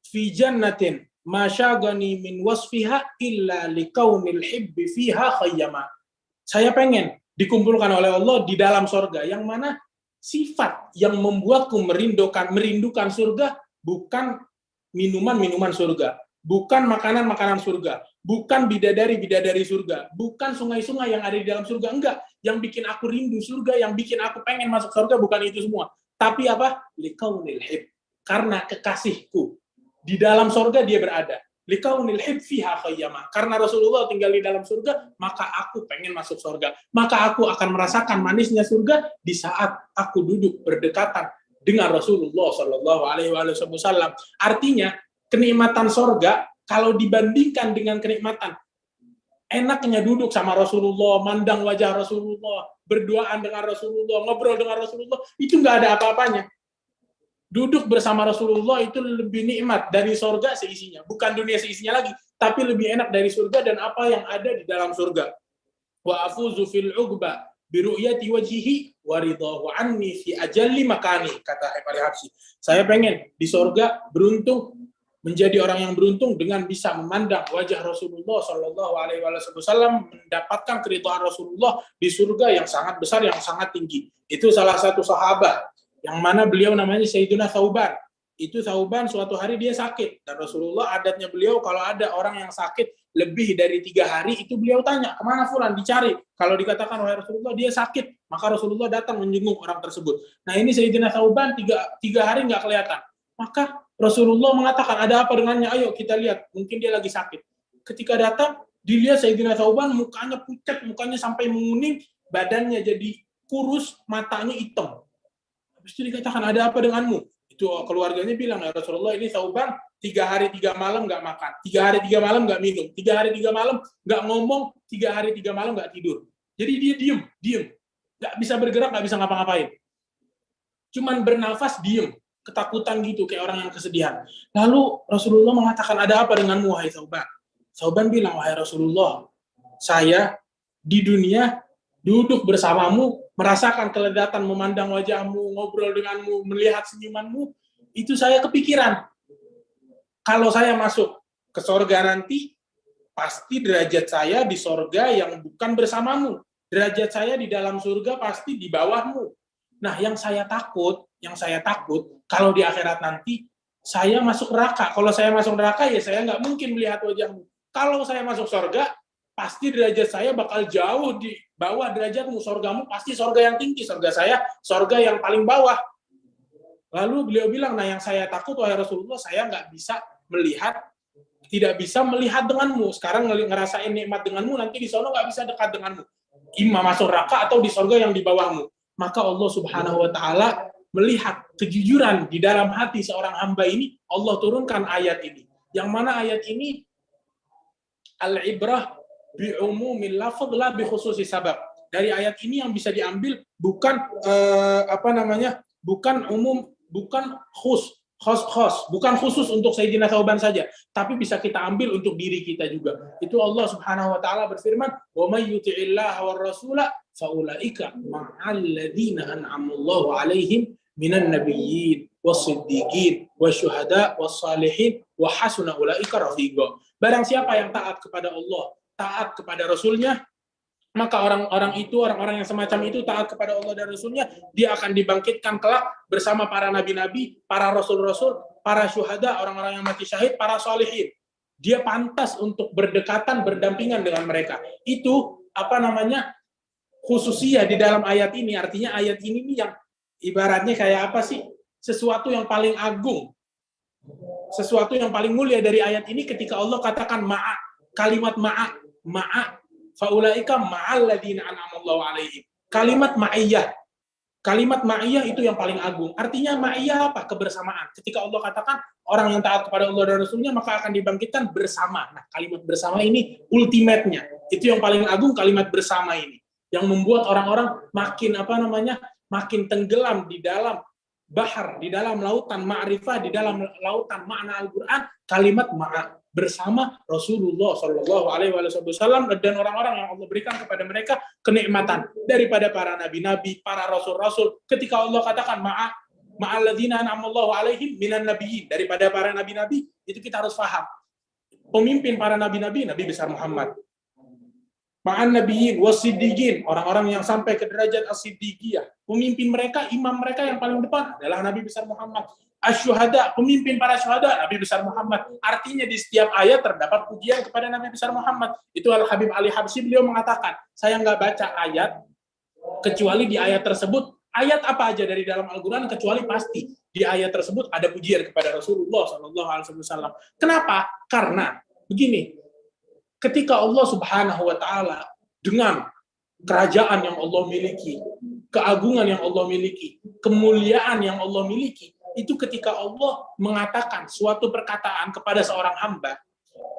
fi jannatin ma syagani min wasfiha illa liqaunil hibbi fiha khayyama. Saya pengen dikumpulkan oleh Allah di dalam surga, yang mana sifat yang membuatku merindukan surga bukan minuman-minuman surga, bukan makanan-makanan surga, bukan bidadari-bidadari surga, bukan sungai-sungai yang ada di dalam surga, enggak. Yang bikin aku rindu surga, yang bikin aku pengen masuk surga bukan itu semua. Tapi apa? Liqaunil hib. Karena kekasihku. Di dalam surga dia berada. Liqaunil hib fiha khayyama. Karena Rasulullah tinggal di dalam surga, maka aku pengen masuk surga. Maka aku akan merasakan manisnya surga di saat aku duduk berdekatan dengan Rasulullah Shallallahu Alaihi Wasallam. Artinya kenikmatan surga kalau dibandingkan dengan kenikmatan enaknya duduk sama Rasulullah, mandang wajah Rasulullah, berduaan dengan Rasulullah, ngobrol dengan Rasulullah, itu nggak ada apa-apanya. Duduk bersama Rasulullah itu lebih nikmat dari surga seisinya. Bukan dunia seisinya lagi, tapi lebih enak dari surga dan apa yang ada di dalam surga. Wa afuzu fil uqba bi ru'yati wajhihi wa ridahu anni fi ajalli makani, kata Habib Ali Habsyi. Saya pengen di surga beruntung, menjadi orang yang beruntung dengan bisa memandang wajah Rasulullah Shallallahu Alaihi Wasallam, mendapatkan keridhaan Rasulullah di surga yang sangat besar, yang sangat tinggi. Itu salah satu sahabat yang mana beliau namanya Sayyidina Thauban. Itu Thauban suatu hari dia sakit, dan Rasulullah adatnya beliau kalau ada orang yang sakit lebih dari 3 hari itu beliau tanya, kemana fulan, dicari. Kalau dikatakan wahai Rasulullah dia sakit, maka Rasulullah datang menjenguk orang tersebut. Nah ini Sayyidina Thauban 3 hari nggak kelihatan. Maka Rasulullah mengatakan, ada apa dengannya? Ayo kita lihat, mungkin dia lagi sakit. Ketika datang, dilihat Sayyidina Thauban mukanya pucat, mukanya sampai menguning, badannya jadi kurus, matanya hitam. Habis itu dikatakan, ada apa denganmu? Itu keluarganya bilang, ya Rasulullah, ini Thauban 3 hari 3 malam nggak makan, 3 hari 3 malam nggak minum, 3 hari 3 malam nggak ngomong, 3 hari 3 malam nggak tidur. Jadi dia diem, nggak bisa bergerak, nggak bisa ngapa-ngapain. Cuman bernafas diem, ketakutan gitu, kayak orang yang kesedihan. Lalu Rasulullah mengatakan, ada apa denganmu, wahai Thauban? Thauban bilang, wahai Rasulullah, saya di dunia duduk bersamamu, merasakan kelezatan memandang wajahmu, ngobrol denganmu, melihat senyumanmu, itu saya kepikiran. Kalau saya masuk ke surga nanti, pasti derajat saya di surga yang bukan bersamamu. Derajat saya di dalam surga pasti di bawahmu. Nah, yang saya takut, kalau di akhirat nanti, saya masuk neraka. Kalau saya masuk neraka, ya saya nggak mungkin melihat wajahmu. Kalau saya masuk surga, pasti derajat saya bakal jauh di bawah derajatmu. Surgamu pasti surga yang tinggi, surga saya surga yang paling bawah. Lalu beliau bilang, nah yang saya takut, wahai Rasulullah, saya nggak bisa melihat, tidak bisa melihat denganmu. Sekarang ngerasain nikmat denganmu, nanti di sana nggak bisa dekat denganmu. Imam masuk neraka atau di surga yang di bawahmu. Maka Allah Subhanahu wa Ta'ala melihat kejujuran di dalam hati seorang hamba ini, Allah turunkan ayat ini. Yang mana ayat ini al-ibrah bi umumil lafadz la bi khususi sabab. Dari ayat ini yang bisa diambil bukan bukan umum, bukan bukan khusus untuk Sayyidina Thauban saja, tapi bisa kita ambil untuk diri kita juga. Itu Allah Subhanahu wa Ta'ala berfirman, "Wa may yuti'illaha war rasula fa ulaika ma'al ladzina an'amallahu 'alaihim minan nabiyyin was-siddiqin wasyuhada was-salihin wa hasuna ulaika rafiqa." Barang siapa yang taat kepada Allah, taat kepada Rasulnya, maka orang-orang yang semacam itu taat kepada Allah dan Rasulnya, dia akan dibangkitkan kelak bersama para nabi-nabi, para rasul-rasul, para syuhada, orang-orang yang mati syahid, para salihin. Dia pantas untuk berdekatan, berdampingan dengan mereka. Itu khususnya di dalam ayat ini. Artinya ayat ini nih yang ibaratnya kayak apa sih? Sesuatu yang paling agung, sesuatu yang paling mulia dari ayat ini ketika Allah katakan ma'a, kalimat ma'a faulaika ma'al ladzina an'amallahu 'alaihim. Kalimat ma'iyah. Kalimat ma'iyah itu yang paling agung. Artinya ma'iyah apa? Kebersamaan. Ketika Allah katakan orang yang taat kepada Allah dan Rasulnya maka akan dibangkitkan bersama. Nah, kalimat bersama ini ultimate-nya. Itu yang paling agung, kalimat bersama ini. Yang membuat orang-orang makin makin tenggelam di dalam bahar, di dalam lautan ma'rifah, di dalam lautan makna Al-Quran, kalimat bersama Rasulullah Shallallahu Alaihi Wasallam dan orang-orang yang Allah berikan kepada mereka kenikmatan daripada para nabi-nabi, para rasul-rasul. Ketika Allah katakan ma'alladzina an'amallahu alaihim minan nabiyyin, daripada para nabi-nabi, itu kita harus paham. Pemimpin para nabi-nabi, Nabi besar Muhammad. Ma'an nabiyyin wasiddiqin, orang-orang yang sampai ke derajat as-siddiqiyah. Pemimpin mereka, imam mereka yang paling depan adalah Nabi besar Muhammad. Asyuhada, pemimpin para syuhada, Nabi besar Muhammad. Artinya di setiap ayat terdapat pujian kepada Nabi besar Muhammad. Itu Al-Habib Ali Habsyi, beliau mengatakan, saya nggak baca ayat, kecuali di ayat tersebut, ayat apa aja dari dalam Al-Quran, kecuali pasti di ayat tersebut ada pujian kepada Rasulullah SAW. Kenapa? Karena, begini, ketika Allah Subhanahu wa Ta'ala dengan kerajaan yang Allah miliki, keagungan yang Allah miliki, kemuliaan yang Allah miliki, itu ketika Allah mengatakan suatu perkataan kepada seorang hamba,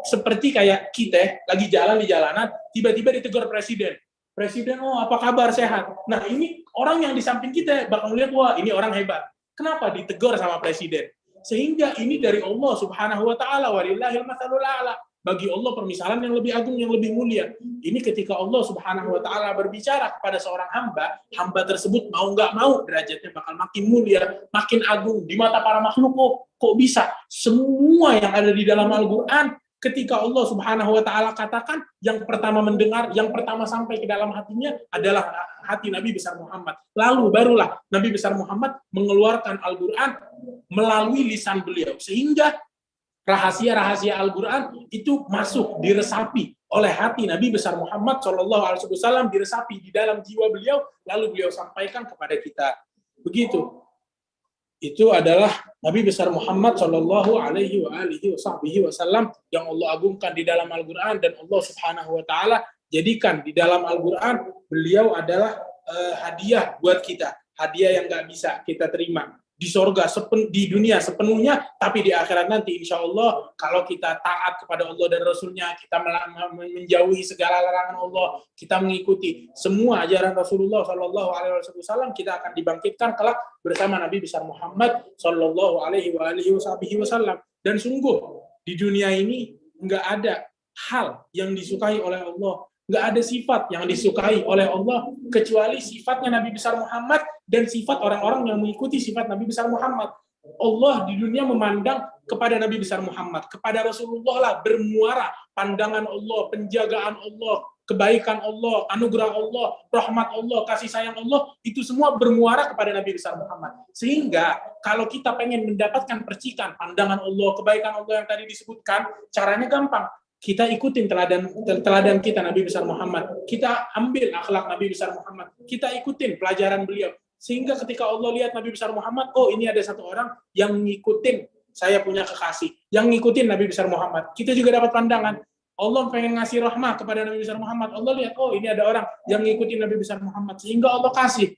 seperti kayak kita lagi jalan di jalanan, tiba-tiba ditegur presiden. Presiden, oh apa kabar, sehat? Nah ini orang yang di samping kita bakal melihat, wah ini orang hebat. Kenapa ditegur sama presiden? Sehingga ini dari Allah Subhanahu wa Ta'ala, walillahil matsalul a'la. Bagi Allah permisalan yang lebih agung, yang lebih mulia. Ini ketika Allah Subhanahu wa Ta'ala berbicara kepada seorang hamba, hamba tersebut mau nggak mau derajatnya bakal makin mulia, makin agung di mata para makhluk. Kok bisa? Semua yang ada di dalam Al-Quran, ketika Allah Subhanahu wa Ta'ala katakan, yang pertama mendengar, yang pertama sampai ke dalam hatinya adalah hati Nabi besar Muhammad. Lalu barulah Nabi besar Muhammad mengeluarkan Al-Quran melalui lisan beliau, sehingga rahasia-rahasia Al-Quran itu masuk, diresapi oleh hati Nabi besar Muhammad SAW, diresapi di dalam jiwa beliau, lalu beliau sampaikan kepada kita. Begitu. Itu adalah Nabi besar Muhammad SAW yang Allah agungkan di dalam Al-Quran, dan Allah Subhanahu wa Ta'ala jadikan di dalam Al-Quran beliau adalah hadiah buat kita, hadiah yang nggak bisa kita terima di sorga, di dunia sepenuhnya, tapi di akhirat nanti insya Allah kalau kita taat kepada Allah dan Rasulnya, kita menjauhi segala larangan Allah, kita mengikuti semua ajaran Rasulullah SAW, kita akan dibangkitkan kelak bersama Nabi besar Muhammad SAW. Dan sungguh di dunia ini nggak ada hal yang disukai oleh Allah, nggak ada sifat yang disukai oleh Allah kecuali sifatnya Nabi besar Muhammad dan sifat orang-orang yang mengikuti sifat Nabi besar Muhammad. Allah di dunia memandang kepada Nabi besar Muhammad, kepada Rasulullah lah bermuara pandangan Allah, penjagaan Allah, kebaikan Allah, anugerah Allah, rahmat Allah, kasih sayang Allah, itu semua bermuara kepada Nabi besar Muhammad. Sehingga kalau kita pengen mendapatkan percikan pandangan Allah, kebaikan Allah yang tadi disebutkan, caranya gampang. Kita ikutin teladan kita Nabi besar Muhammad. Kita ambil akhlak Nabi besar Muhammad. Kita ikutin pelajaran beliau. Sehingga ketika Allah lihat Nabi besar Muhammad, oh ini ada satu orang yang ngikutin, saya punya kekasih, yang ngikutin Nabi besar Muhammad. Kita juga dapat pandangan. Allah pengen ngasih rahmah kepada Nabi besar Muhammad. Allah lihat, oh ini ada orang yang ngikutin Nabi besar Muhammad. Sehingga Allah kasih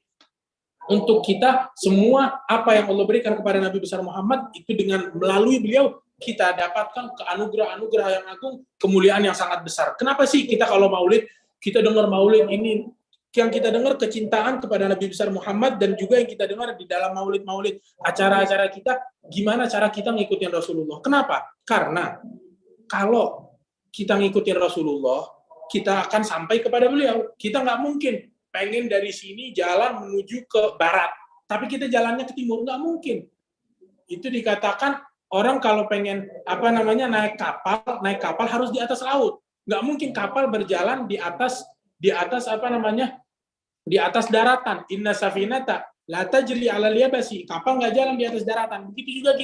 untuk kita semua apa yang Allah berikan kepada Nabi besar Muhammad, itu dengan melalui beliau kita dapatkan anugerah yang agung, kemuliaan yang sangat besar. Kenapa sih kita kalau maulid, kita dengar maulid ini, yang kita dengar kecintaan kepada Nabi besar Muhammad, dan juga yang kita dengar di dalam maulid-maulid, acara-acara kita, gimana cara kita ngikutin Rasulullah. Kenapa? Karena kalau kita ngikutin Rasulullah, kita akan sampai kepada beliau. Kita nggak mungkin pengen dari sini jalan menuju ke barat, tapi kita jalannya ke timur, nggak mungkin. Itu dikatakan orang kalau pengen naik kapal harus di atas laut. Nggak mungkin kapal berjalan di atas daratan. Inna safinata la tajri 'alal yabasi. Kapal nggak jalan di atas daratan. Begitu juga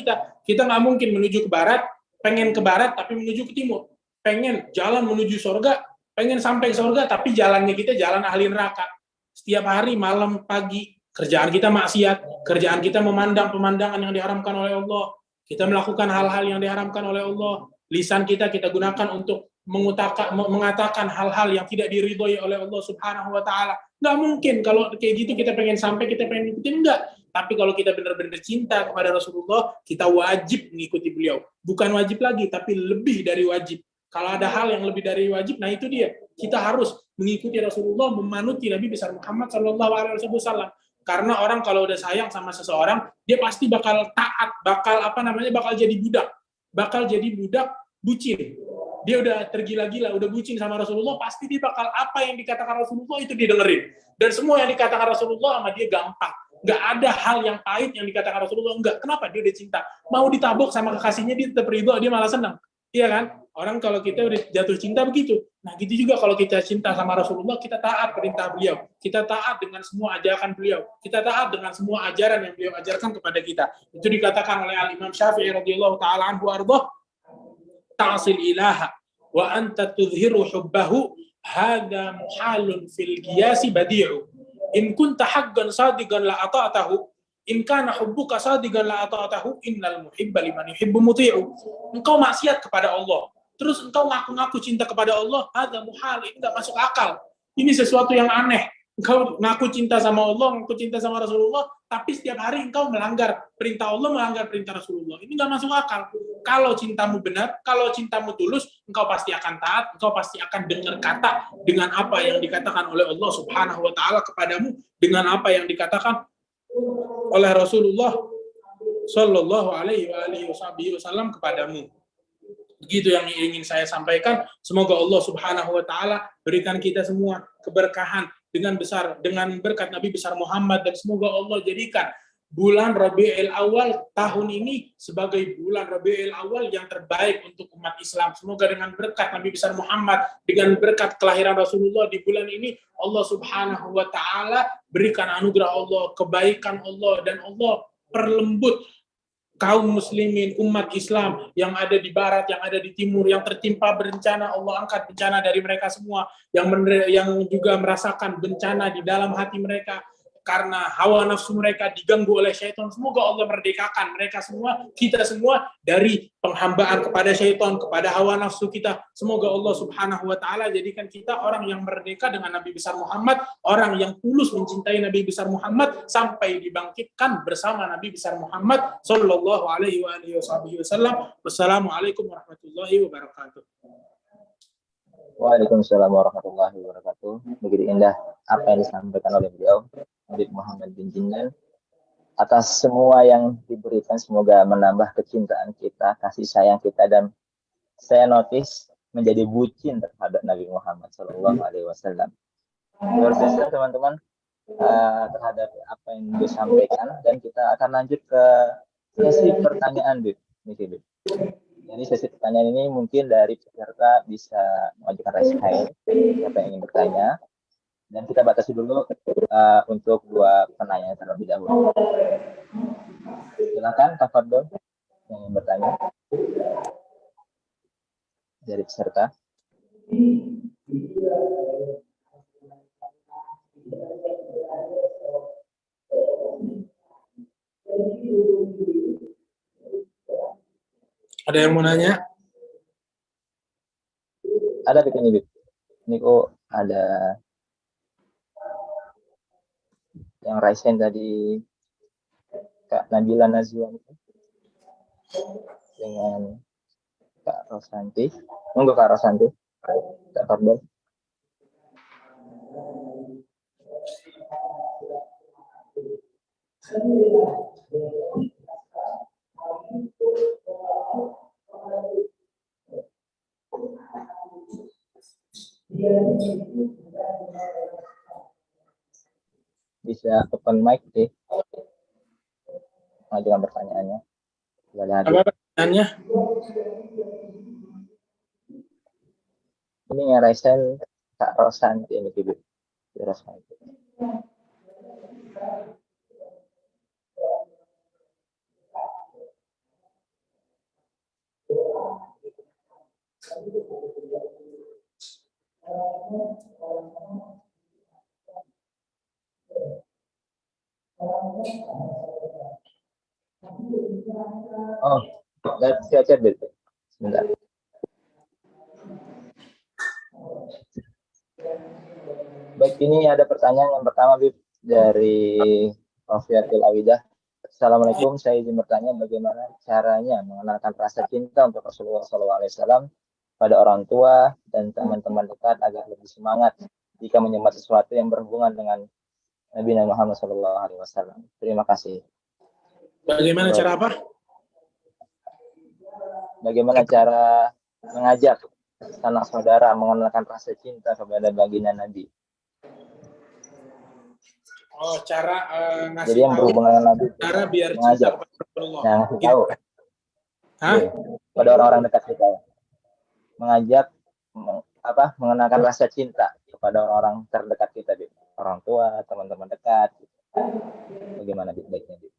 kita nggak mungkin menuju ke barat, pengen ke barat tapi menuju ke timur. Pengen jalan menuju surga, pengen sampai surga tapi jalannya kita jalan ahli neraka. Setiap hari malam pagi kerjaan kita maksiat, kerjaan kita memandang pemandangan yang diharamkan oleh Allah. Kita melakukan hal-hal yang diharamkan oleh Allah. Lisan kita gunakan untuk mengatakan hal-hal yang tidak diridhoi oleh Allah Subhanahu wa taala. Nggak mungkin kalau kayak gitu kita pengen sampai, kita pengen ikutin, enggak. Tapi kalau kita benar-benar cinta kepada Rasulullah, kita wajib mengikuti beliau. Bukan wajib lagi, tapi lebih dari wajib. Kalau ada hal yang lebih dari wajib, nah itu dia. Kita harus mengikuti Rasulullah, memanuti Nabi besar Muhammad SAW. Karena orang kalau udah sayang sama seseorang, dia pasti bakal taat, bakal jadi budak. Bakal jadi budak bucin. Dia udah tergila-gila, udah bucin sama Rasulullah, pasti dia bakal apa yang dikatakan Rasulullah itu dia dengerin. Dan semua yang dikatakan Rasulullah sama dia gampang. Nggak ada hal yang pahit yang dikatakan Rasulullah, enggak. Kenapa? Dia udah cinta. Mau ditabok sama kekasihnya, dia tetap ridho, dia malah senang. Iya kan? Orang kalau kita udah jatuh cinta begitu. Nah, gitu juga kalau kita cinta sama Rasulullah, kita taat perintah beliau. Kita taat dengan semua ajakan beliau. Kita taat dengan semua ajaran yang beliau ajarkan kepada kita. Itu dikatakan oleh Al-Imam Syafi'i radhiyallahu ta'ala anhu ardah, ta'sil ilaha wa anta tudhiru hubbahu hadha muhalun fil qiyasi badi'u in kunta haqqan sadiqan la ata'tahu in kana hubbuka sadiqan la ata'tahu innal muhibba liman yuhibbu muti'u. Engkau maksiat kepada Allah, terus engkau ngaku-ngaku cinta kepada Allah, hadza muhal, ini enggak masuk akal. Ini sesuatu yang aneh. Engkau ngaku cinta sama Allah, ngaku cinta sama Rasulullah, tapi setiap hari engkau melanggar perintah Allah, melanggar perintah Rasulullah. Ini nggak masuk akal. Kalau cintamu benar, kalau cintamu tulus, engkau pasti akan taat, engkau pasti akan dengar kata dengan apa yang dikatakan oleh Allah Subhanahu wa taala kepadamu, dengan apa yang dikatakan oleh Rasulullah Shallallahu alaihi wasallam kepadamu. Begitu yang ingin saya sampaikan. Semoga Allah Subhanahu wa taala berikan kita semua keberkahan dengan berkat Nabi besar Muhammad, dan semoga Allah jadikan bulan Rabiul Awal tahun ini sebagai bulan Rabiul Awal yang terbaik untuk umat Islam. Semoga dengan berkat Nabi besar Muhammad, dengan berkat kelahiran Rasulullah di bulan ini, Allah Subhanahu wa taala berikan anugerah Allah, kebaikan Allah, dan Allah perlembut kaum muslimin, umat Islam yang ada di barat, yang ada di timur, yang tertimpa bencana, Allah angkat bencana dari mereka semua, yang juga merasakan bencana di dalam hati mereka karena hawa nafsu mereka diganggu oleh syaitan. Semoga Allah merdekakan mereka semua, kita semua, dari penghambaan kepada syaitan, kepada hawa nafsu kita. Semoga Allah Subhanahu wa taala jadikan kita orang yang merdeka dengan Nabi besar Muhammad, orang yang tulus mencintai Nabi besar Muhammad sampai dibangkitkan bersama Nabi besar Muhammad sallallahu alaihi wasallam. Wassalamualaikum warahmatullahi wabarakatuh.
Waalaikumsalam warahmatullahi wabarakatuh. Begitu indah apa yang disampaikan oleh beliau, Habib Muhammad bin Jindan. Atas semua yang diberikan, semoga menambah kecintaan kita, kasih sayang kita, dan saya notice menjadi bucin terhadap Nabi Muhammad Sallallahu Alaihi Wasallam. Luar biasa teman-teman terhadap apa yang disampaikan, dan kita akan lanjut ke sesi pertanyaan, Bib. Jadi sesi pertanyaan ini mungkin dari peserta bisa mengajukan raise hand, siapa yang ingin bertanya, dan kita batasi dulu untuk 2 penanya terlebih dahulu. Silakan tafadhol yang ingin bertanya dari peserta.
Ada yang mau nanya?
Ada begini, Bib. Ini kok ada yang raise hand tadi, Kak Nabila Nazwan dengan Kak Rosanti. Monggo Kak Rosanti. Kak Fardol. Bisa open mic deh, mengajukan pertanyaannya.
Apa pertanyaannya?
Ini yang raise hand Kak Rosanti ini, Ibu. Rosanti. Oh, saya chat dulu. Sebentar. Baik, ini ada pertanyaan yang pertama, Bib, dari Rofiatul Awidah. Assalamualaikum, saya izin bertanya bagaimana caranya mengenalkan rasa cinta untuk Rasulullah SAW pada orang tua dan teman-teman dekat agar lebih semangat jika menyembah sesuatu yang berhubungan dengan Nabi Muhammad SAW. Terima kasih.
Bagaimana cara apa?
Bagaimana cara mengajak sanak saudara mengenalkan rasa cinta kepada baginda Nabi?
Oh, cara ngasih
Jadi yang
tahu
berhubungan dengan Nabi,
cara biar cinta
mengajak.
kepada Rasulullah.
Nah, ngasih tahu.
Hah?
Iya, pada orang-orang dekat kita. Mengajak mengenalkan rasa cinta kepada orang-orang terdekat kita, Bib. Orang tua, teman-teman dekat. Bagaimana baiknya, Bib?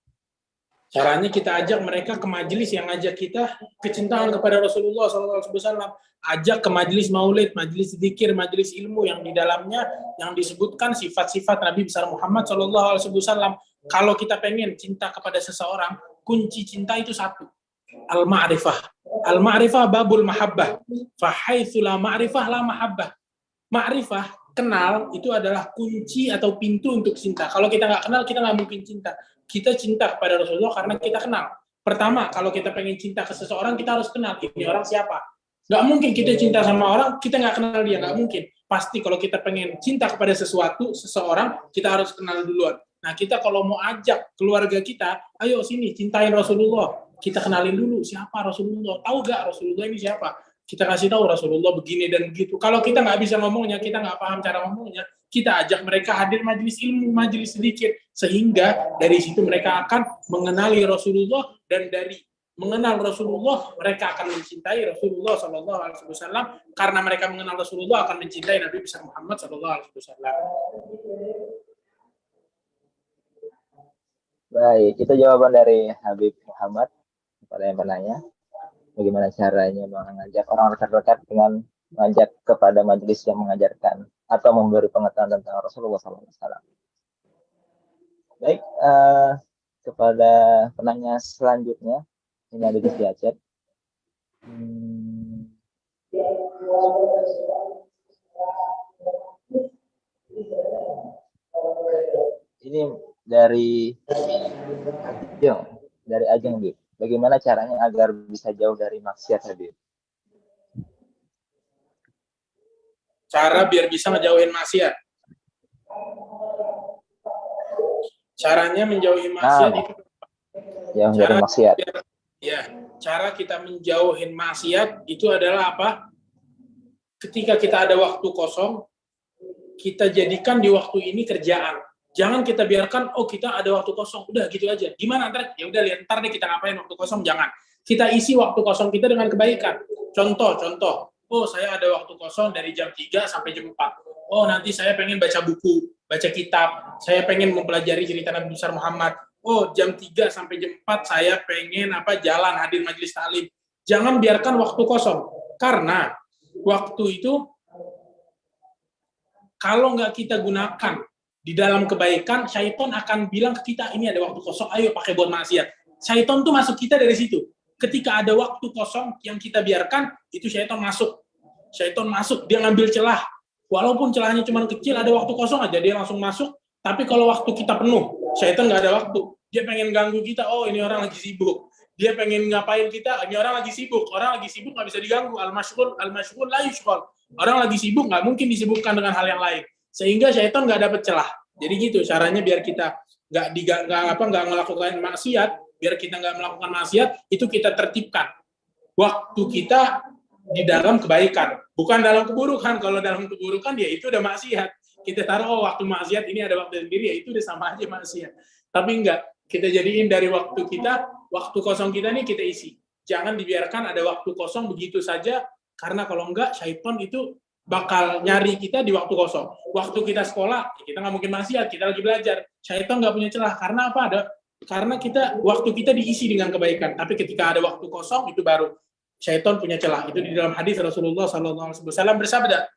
Caranya kita ajak mereka ke majelis yang ngajak kita kecintaan kepada Rasulullah SAW. Ajak ke majelis maulid, majelis zikir, majelis ilmu yang di dalamnya yang disebutkan sifat-sifat Nabi besar Muhammad SAW. Kalau kita pengen cinta kepada seseorang, kunci cinta itu satu, al-ma'rifah. Al-ma'rifah babul mahabbah. Fahaitsu la ma'rifah la mahabbah. Ma'rifah, kenal, itu adalah kunci atau pintu untuk cinta. Kalau kita nggak kenal, kita nggak mungkin cinta. Kita cinta kepada Rasulullah karena kita kenal. Pertama, kalau kita pengen cinta ke seseorang, kita harus kenal ini orang siapa. Nggak mungkin kita cinta sama orang, kita nggak kenal dia, nggak mungkin. Pasti kalau kita pengen cinta kepada seseorang, kita harus kenal duluan. Nah, kita kalau mau ajak keluarga kita, ayo sini, cintain Rasulullah. Kita kenalin dulu, siapa Rasulullah. Tahu nggak Rasulullah ini siapa? Kita kasih tahu Rasulullah begini dan begitu. Kalau kita nggak bisa ngomongnya, kita nggak paham cara ngomongnya, kita ajak mereka hadir majelis ilmu, majelis sedikit, sehingga dari situ mereka akan mengenali Rasulullah, dan dari mengenal Rasulullah mereka akan mencintai Rasulullah SAW, karena mereka mengenal Rasulullah akan mencintai Nabi besar Muhammad SAW.
Baik, itu jawaban dari Habib Muhammad kepada yang penanya. Bagaimana caranya mengajak orang terdekat dengan mengajak kepada majelis yang mengajarkan atau memberi pengetahuan tentang Rasulullah SAW. Baik, kepada penanya selanjutnya, ini ada di via chat. Ini dari Ajeng, Bib. Bagaimana caranya agar bisa jauh dari maksiat, Habib?
Cara biar bisa ngejauhin maksiat. Caranya menjauhi maksiat itu.
Jauh dari maksiat.
Ya, cara kita menjauhin maksiat itu adalah apa? Ketika kita ada waktu kosong, kita jadikan di waktu ini kerjaan. Jangan kita biarkan, oh kita ada waktu kosong, udah gitu aja. Gimana ntar? Ya udah lihat ntar deh kita ngapain waktu kosong. Jangan. Kita isi waktu kosong kita dengan kebaikan. Contoh. Oh saya ada waktu kosong dari jam 3 sampai jam 4. Oh nanti saya pengen baca buku, baca kitab. Saya pengen mempelajari cerita Nabi besar Muhammad. Oh jam 3 sampai jam 4 saya pengen jalan hadir majelis taklim. Jangan biarkan waktu kosong. Karena waktu itu kalau nggak kita gunakan di dalam kebaikan, syaitan akan bilang ke kita, ini ada waktu kosong, ayo pakai buat maksiat. Syaitan tuh masuk kita dari situ. Ketika ada waktu kosong yang kita biarkan, itu syaitan masuk. Syaitan masuk, dia ngambil celah. Walaupun celahnya cuma kecil, ada waktu kosong aja, dia langsung masuk. Tapi kalau waktu kita penuh, syaitan nggak ada waktu. Dia pengen ganggu kita, oh ini orang lagi sibuk. Dia pengen ngapain kita, ini orang lagi sibuk. Orang lagi sibuk nggak bisa diganggu. Al-masyghul la yushghal. Orang lagi sibuk nggak mungkin disibukkan dengan hal yang lain. Sehingga syaitan nggak dapat celah. Jadi gitu caranya biar kita nggak melakukan maksiat, biar kita nggak melakukan maksiat, itu kita tertibkan waktu kita di dalam kebaikan, bukan dalam keburukan. Kalau dalam keburukan ya itu udah maksiat. Kita taruh waktu maksiat ini ada waktu sendiri, ya itu udah sama aja maksiat. Tapi enggak, kita jadiin dari waktu kita, waktu kosong kita nih kita isi. Jangan dibiarkan ada waktu kosong begitu saja, karena kalau enggak syaitan itu bakal nyari kita di waktu kosong. Waktu kita sekolah, kita nggak mungkin maksiat, kita lagi belajar. Syaitan nggak punya celah. Karena apa? Karena waktu kita diisi dengan kebaikan. Tapi ketika ada waktu kosong, itu baru syaitan punya celah. Itu di dalam hadis Rasulullah SAW bersabda,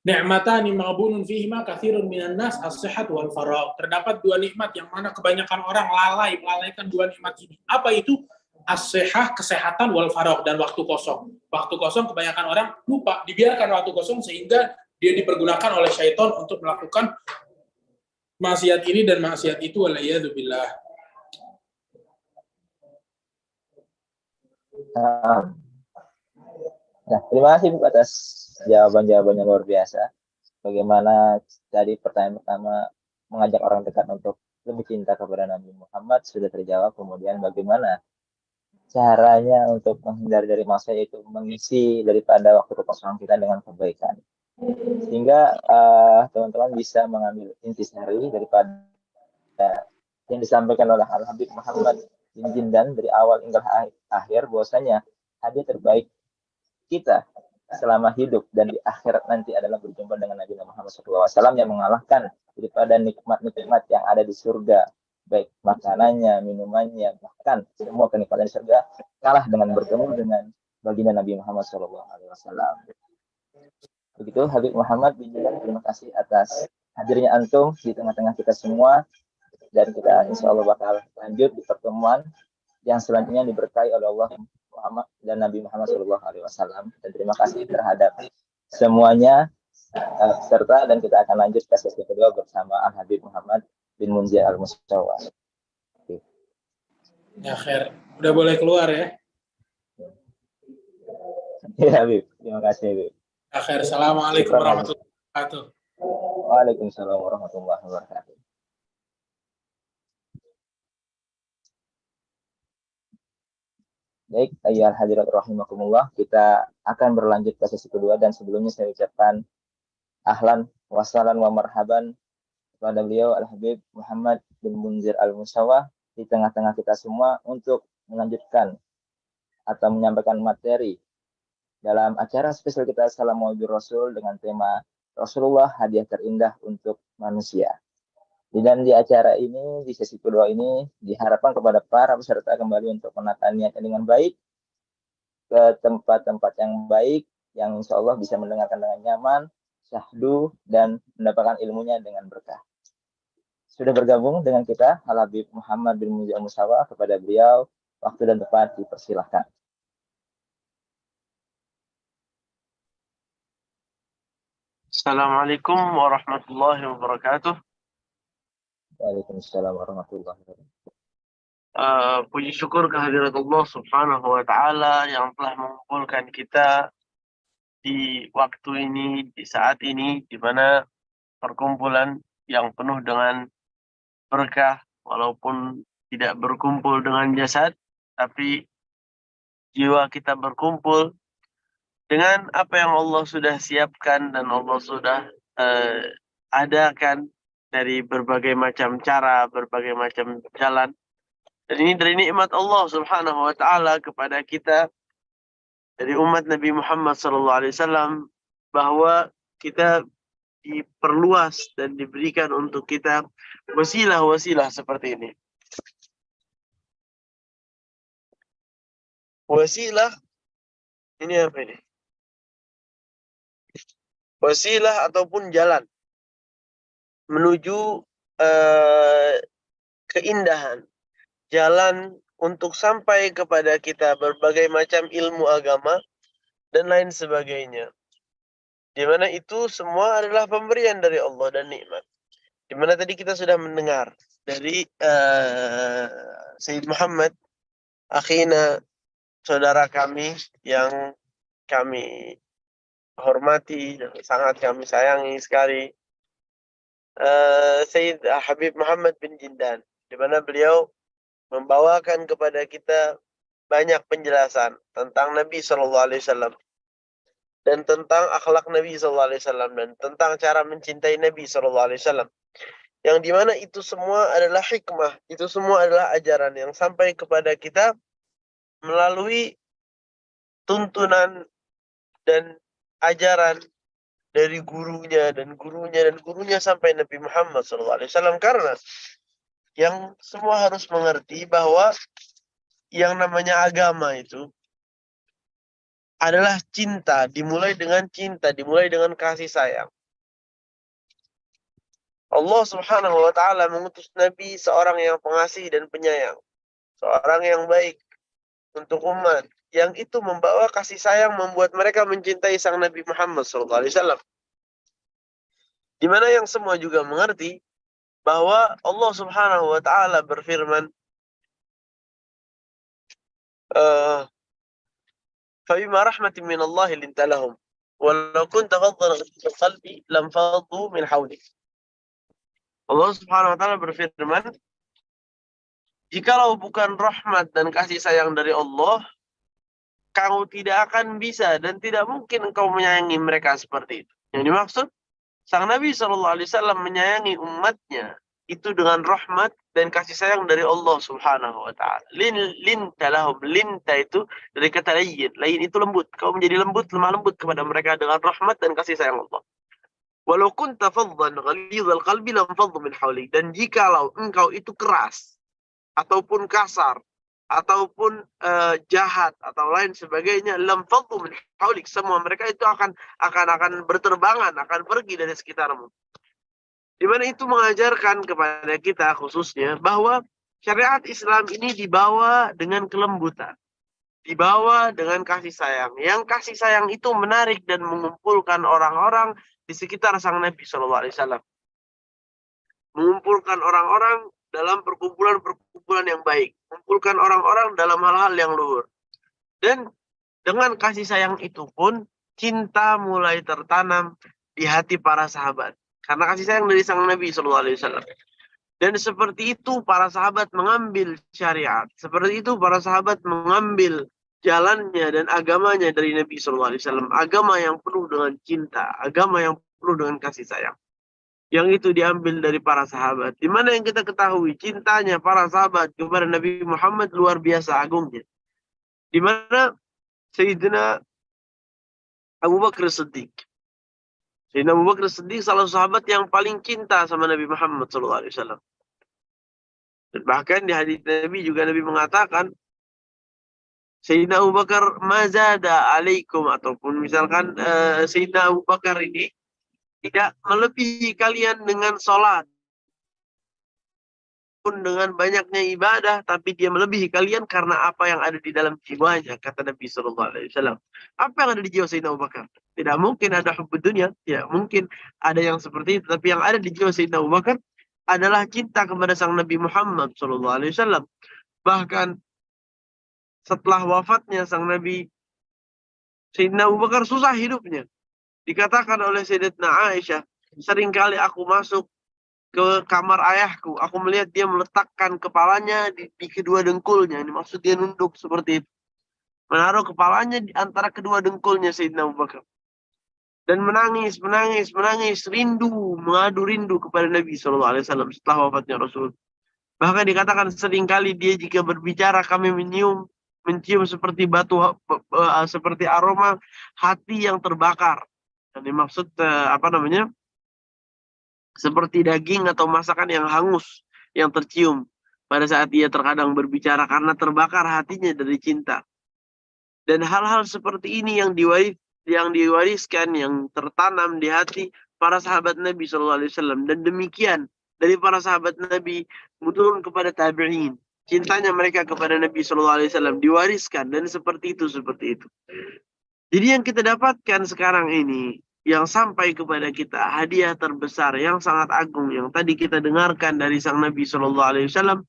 "Ni'matani maghbunun fihima katsirun minan nas as-sihhat wal faragh." Terdapat dua nikmat yang mana kebanyakan orang melalaikan dua nikmat ini. Apa itu? As-sihah, kesehatan, wal faragh, dan waktu kosong. Waktu kosong kebanyakan orang lupa, dibiarkan waktu kosong sehingga dia dipergunakan oleh syaitan untuk melakukan maksiat ini dan maksiat itu, waliyadzubillah.
Nah, terima kasih Bu atas jawaban-jawabannya luar biasa. Bagaimana tadi pertanyaan pertama mengajak orang dekat untuk lebih cinta kepada Nabi Muhammad sudah terjawab. Kemudian bagaimana caranya untuk menghindari dari maksiat, yaitu mengisi daripada waktu kekosongan kita dengan kebaikan. Sehingga teman-teman bisa mengambil intisari daripada yang disampaikan oleh Al-Habib Muhammad bin Jindan dari awal hingga akhir, bahwasanya hadiah terbaik kita selama hidup dan di akhirat nanti adalah berjumpa dengan Nabi Muhammad SAW yang mengalahkan daripada nikmat-nikmat yang ada di surga, baik makanannya, minumannya, bahkan semua kenikmatan di surga kalah dengan bertemu dengan baginda Nabi Muhammad SAW. Begitu Habib Muhammad bin Jindan, terima kasih atas hadirnya antum di tengah-tengah kita semua, dan kita insya Allah bakal lanjut di pertemuan yang selanjutnya diberkahi oleh Allah Muhammad dan Nabi Muhammad SAW. Dan terima kasih terhadap semuanya peserta, dan kita akan lanjut ke sesi kedua bersama Al Habib Muhammad bin Munzir Al Mustawa.
Ya khair, udah boleh keluar ya.
Ya Habib, terima kasih Habib.
Ya khair, assalamualaikum warahmatullahi wabarakatuh.
Waalaikumsalam warahmatullahi wabarakatuh. Baik, ayyuhal hadirat rahimakumullah, kita akan berlanjut ke sesi kedua, dan sebelumnya saya ucapkan ahlan wasalan wa marhaban kepada beliau Al Habib Muhammad bin Munzir Al Mustawa di tengah-tengah kita semua untuk melanjutkan atau menyampaikan materi dalam acara spesial kita Salam Maulid Rasul dengan tema Rasulullah hadiah terindah untuk manusia. Dan di acara ini, di sesi kedua ini, diharapkan kepada para peserta kembali untuk menata niatnya dengan baik, ke tempat-tempat yang baik, yang insya Allah bisa mendengarkan dengan nyaman, syahdu, dan mendapatkan ilmunya dengan berkah. Sudah bergabung dengan kita Al Habib Muhammad bin Munzir Al Mustawa, kepada beliau waktu dan tempat dipersilahkan.
Assalamualaikum warahmatullahi wabarakatuh.
Waalaikumsalam warahmatullahi wabarakatuh.
Puji syukur kehadirat Allah Subhanahu wa Ta'ala yang telah mengumpulkan kita di waktu ini, di saat ini, di mana perkumpulan yang penuh dengan berkah, walaupun tidak berkumpul dengan jasad, tapi jiwa kita berkumpul dengan apa yang Allah sudah siapkan dan Allah sudah adakan dari berbagai macam cara, berbagai macam jalan. Dan ini dari nikmat Allah Subhanahu wa Ta'ala kepada kita dari umat Nabi Muhammad SAW, bahwa kita diperluas dan diberikan untuk kita wasilah-wasilah seperti ini. Wasilah ini apa ini? Wasilah ataupun jalan menuju keindahan, jalan untuk sampai kepada kita berbagai macam ilmu agama dan lain sebagainya. Di mana itu semua adalah pemberian dari Allah dan nikmat. Di mana tadi kita sudah mendengar dari Sayyid Muhammad, akhina, saudara kami yang kami hormati dan sangat kami sayangi sekali, Sayyid Habib Muhammad bin Jindan, di mana beliau membawakan kepada kita banyak penjelasan tentang Nabi SAW dan tentang akhlak Nabi SAW dan tentang cara mencintai Nabi SAW, yang dimana itu semua adalah hikmah, itu semua adalah ajaran yang sampai kepada kita melalui tuntunan dan ajaran dari gurunya dan gurunya dan gurunya sampai Nabi Muhammad SAW. Karena yang semua harus mengerti bahwa yang namanya agama itu adalah cinta, dimulai dengan cinta, dimulai dengan kasih sayang. Allah Subhanahu wa Ta'ala mengutus Nabi seorang yang pengasih dan penyayang, seorang yang baik untuk umat, yang itu membawa kasih sayang membuat mereka mencintai sang Nabi Muhammad SAW. Di mana yang semua juga mengerti bahwa Allah Subhanahu wa taala berfirman, "Fabima rahmatin min Allah linta lahum, walau kunta faddan ghalidhal qalbi lam faddu min hawlik." Allah Subhanahu wa taala berfirman, jikalau bukan rahmat dan kasih sayang dari Allah, kau tidak akan bisa dan tidak mungkin engkau menyayangi mereka seperti itu. Yang dimaksud, sang Nabi SAW menyayangi umatnya itu dengan rahmat dan kasih sayang dari Allah Subhanahu wa taala. Linta lahum, linta itu dari kata layin. Layin itu lembut. Kau menjadi lembut, lemah lembut kepada mereka dengan rahmat dan kasih sayang Allah. Walau kunta faddan ghalidhal qalbi lam faddu min hawlik. Dan jikalau engkau itu keras ataupun kasar ataupun jahat atau lain sebagainya, lam faddu min hawlik, semua mereka itu akan berterbangan, akan pergi dari sekitarmu. Di mana itu mengajarkan kepada kita khususnya bahwa syariat Islam ini dibawa dengan kelembutan, dibawa dengan kasih sayang. Yang kasih sayang itu menarik dan mengumpulkan orang-orang di sekitar sang Nabi SAW. Mengumpulkan orang-orang dalam perkumpulan-perkumpulan yang baik. Mengumpulkan orang-orang dalam hal-hal yang luhur. Dan dengan kasih sayang itu pun, cinta mulai tertanam di hati para sahabat. Karena kasih sayang dari sang Nabi SAW. Dan seperti itu para sahabat mengambil syariat. Seperti itu para sahabat mengambil jalannya dan agamanya dari Nabi SAW. Agama yang penuh dengan cinta. Agama yang penuh dengan kasih sayang. Yang itu diambil dari para sahabat. Di mana yang kita ketahui cintanya para sahabat kepada Nabi Muhammad luar biasa agungnya. Di mana Sayyidina Abu Bakar Siddiq. Sayyidina Abu Bakar Siddiq salah sahabat yang paling cinta sama Nabi Muhammad SAW. Dan bahkan di hadits Nabi juga Nabi mengatakan, Sayyidina Abu Bakar mazada alaikum, ataupun misalkan Sayyidina Abu Bakar ini tidak melebihi kalian dengan sholat pun dengan banyaknya ibadah, tapi dia melebihi kalian karena apa yang ada di dalam jiwanya, kata Nabi SAW. Apa yang ada di jiwa Sayyidina Abu Bakar? Tidak mungkin ada hubbud dunya, ya mungkin ada yang seperti itu, tapi yang ada di jiwa Sayyidina Abu Bakar adalah cinta kepada sang Nabi Muhammad SAW. Bahkan setelah wafatnya sang Nabi, Sayyidina Abu Bakar susah hidupnya. Dikatakan oleh Sayyidatuna Aisyah, seringkali aku masuk ke kamar ayahku, aku melihat dia meletakkan kepalanya di kedua dengkulnya. Ini maksud dia nunduk seperti itu. Menaruh kepalanya di antara kedua dengkulnya Sayyidina Abu Bakar. Dan menangis, mengadu rindu kepada Nabi SAW setelah wafatnya Rasul. Bahkan dikatakan seringkali dia jika berbicara kami mencium seperti batu, seperti aroma hati yang terbakar. Dan dimaksud seperti daging atau masakan yang hangus, yang tercium pada saat ia terkadang berbicara karena terbakar hatinya dari cinta. Dan hal-hal seperti ini yang diwariskan, yang tertanam di hati para sahabat Nabi SAW. Dan demikian dari para sahabat Nabi turun kepada tabi'in. Cintanya mereka kepada Nabi SAW diwariskan, dan seperti itu. Jadi yang kita dapatkan sekarang ini, yang sampai kepada kita hadiah terbesar yang sangat agung yang tadi kita dengarkan dari sang Nabi SAW,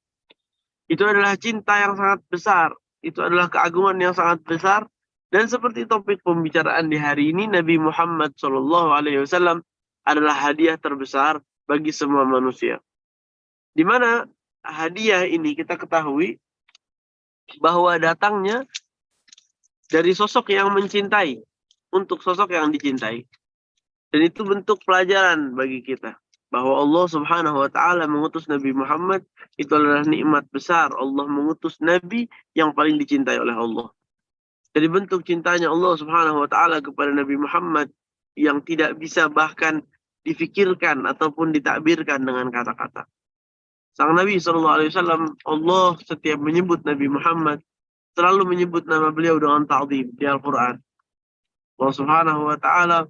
itu adalah cinta yang sangat besar, itu adalah keagungan yang sangat besar. Dan seperti topik pembicaraan di hari ini, Nabi Muhammad SAW adalah hadiah terbesar bagi semua manusia. Di mana hadiah ini kita ketahui bahwa datangnya dari sosok yang mencintai untuk sosok yang dicintai. Dan itu bentuk pelajaran bagi kita. Bahwa Allah Subhanahu wa ta'ala mengutus Nabi Muhammad, itu adalah nikmat besar. Allah mengutus Nabi yang paling dicintai oleh Allah. Jadi bentuk cintanya Allah Subhanahu wa ta'ala kepada Nabi Muhammad yang tidak bisa bahkan difikirkan ataupun ditakbirkan dengan kata-kata. Sang Nabi SAW, Allah setiap menyebut Nabi Muhammad, selalu menyebut nama beliau dengan ta'zim di Al-Quran. Allah Subhanahu wa ta'ala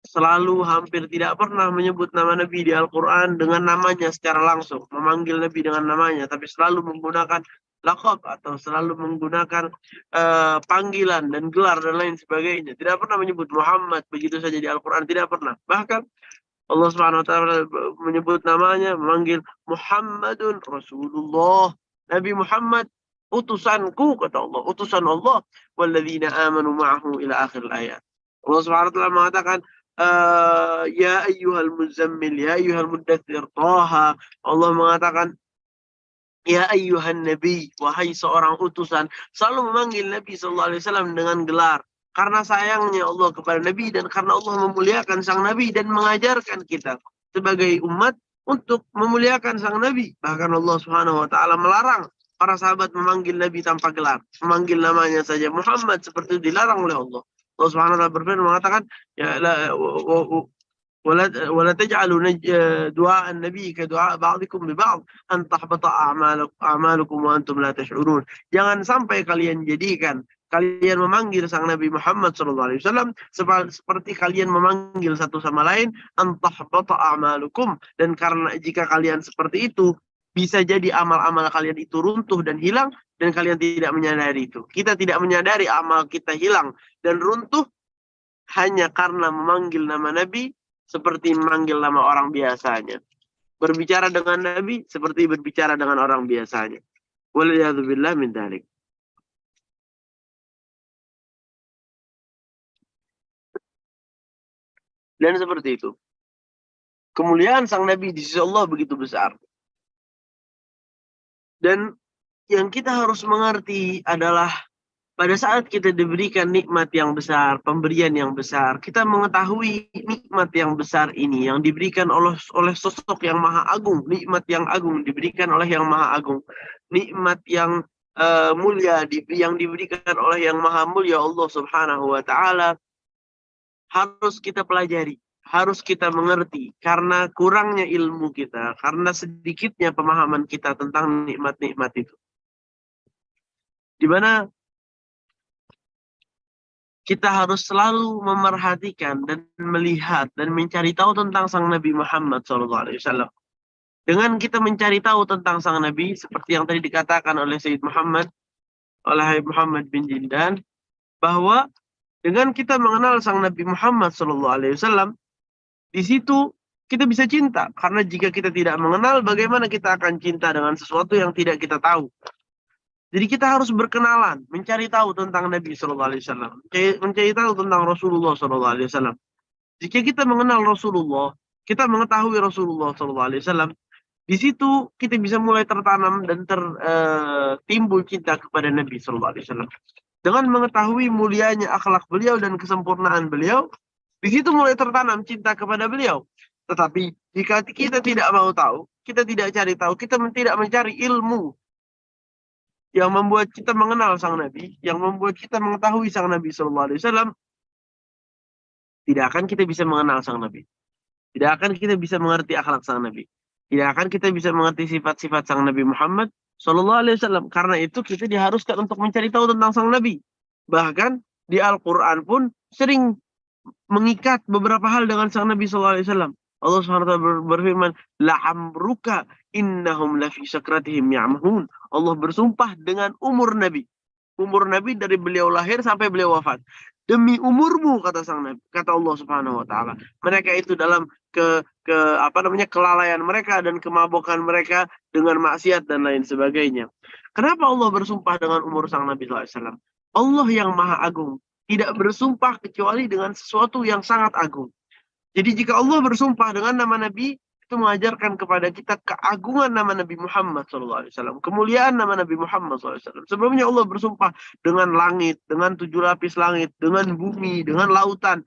selalu hampir tidak pernah menyebut nama Nabi di Al-Quran dengan namanya secara langsung, memanggil Nabi dengan namanya, tapi selalu menggunakan laqab atau selalu menggunakan panggilan dan gelar dan lain sebagainya. Tidak pernah menyebut Muhammad begitu saja di Al-Quran, tidak pernah. Bahkan Allah Subhanahu wa taala menyebut namanya, memanggil Muhammadun Rasulullah. Nabi Muhammad utusanku, kata Allah, utusan Allah. Walladzina amanu ma'ahu ila akhir ayat. Allah Subhanahu wa taala mengatakan ya ayyuhal muzammil, ya ayyuhal muddathir, Taha. Allah mengatakan ya ayyuhan nabi, wahai seorang utusan. Selalu memanggil Nabi sallallahu alaihi wasallam dengan gelar. Karena sayangnya Allah kepada Nabi dan karena Allah memuliakan sang Nabi dan mengajarkan kita sebagai umat untuk memuliakan sang Nabi. Bahkan Allah Subhanahu wa taala melarang para sahabat memanggil Nabi tanpa gelar. Memanggil namanya saja Muhammad seperti itu dilarang oleh Allah. Allah Subhanahu wa taala berfirman mengatakan ya ولا تجعلوا دعاء النبي كدعاء بعضكم ببعض أن تحبط أعمالكم وأنتم لا تشعرون. Jangan sampai kalian memanggil sang Nabi Muhammad SAW seperti kalian memanggil satu sama lain, an tahbata a'malukum, dan karena jika kalian seperti itu bisa jadi amal-amal kalian itu runtuh dan hilang dan kalian tidak menyadari itu. Kita tidak menyadari amal kita hilang dan runtuh hanya karena memanggil nama Nabi seperti memanggil nama orang biasanya. Berbicara dengan Nabi seperti berbicara dengan orang biasanya. Waliyadzubillah min dzalik. Dan seperti itu. Kemuliaan sang Nabi di sisi Allah begitu besar. Dan yang kita harus mengerti adalah pada saat kita diberikan nikmat yang besar, pemberian yang besar, kita mengetahui nikmat yang besar ini yang diberikan oleh sosok yang maha agung, nikmat yang agung diberikan oleh yang maha agung, nikmat yang mulia yang diberikan oleh yang maha mulia Allah Subhanahu wa taala, harus kita pelajari, harus kita mengerti karena kurangnya ilmu kita, karena sedikitnya pemahaman kita tentang nikmat-nikmat itu. Di mana kita harus selalu memerhatikan dan melihat dan mencari tahu tentang sang Nabi Muhammad SAW. Dengan kita mencari tahu tentang sang Nabi, seperti yang tadi dikatakan oleh Sayyid Muhammad, oleh Muhammad bin Jindan, bahwa dengan kita mengenal sang Nabi Muhammad SAW, di situ kita bisa cinta. Karena jika kita tidak mengenal, bagaimana kita akan cinta dengan sesuatu yang tidak kita tahu? Jadi kita harus berkenalan, mencari tahu tentang Nabi SAW, mencari tahu tentang Rasulullah SAW. Jika kita mengenal Rasulullah, kita mengetahui Rasulullah SAW, di situ kita bisa mulai tertanam dan timbul cinta kepada Nabi SAW. Dengan mengetahui mulianya akhlak beliau dan kesempurnaan beliau, di situ mulai tertanam cinta kepada beliau. Tetapi jika kita tidak mau tahu, kita tidak cari tahu, kita tidak mencari ilmu yang membuat kita mengenal sang Nabi, yang membuat kita mengetahui sang Nabi SAW, tidak akan kita bisa mengenal sang Nabi. Tidak akan kita bisa mengerti akhlak sang Nabi. Tidak akan kita bisa mengerti sifat-sifat sang Nabi Muhammad SAW. Karena itu kita diharuskan untuk mencari tahu tentang sang Nabi. Bahkan di Al-Quran pun sering mengikat beberapa hal dengan sang Nabi SAW. Allah SWT berfirman, la'amruka innahum lafi sakratihim ya'mahun. Allah bersumpah dengan umur Nabi. Umur Nabi dari beliau lahir sampai beliau wafat. Demi umurmu, kata sang Nabi, kata Allah Subhanahu wa taala. Mereka itu dalam kelalaian mereka dan kemabukan mereka dengan maksiat dan lain sebagainya. Kenapa Allah bersumpah dengan umur sang Nabi SAW? Allah yang Maha Agung tidak bersumpah kecuali dengan sesuatu yang sangat agung. Jadi jika Allah bersumpah dengan nama Nabi, itu mengajarkan kepada kita keagungan nama Nabi Muhammad SAW. Kemuliaan nama Nabi Muhammad SAW. Sebelumnya Allah bersumpah dengan langit, dengan 7 lapis langit, dengan bumi, dengan lautan,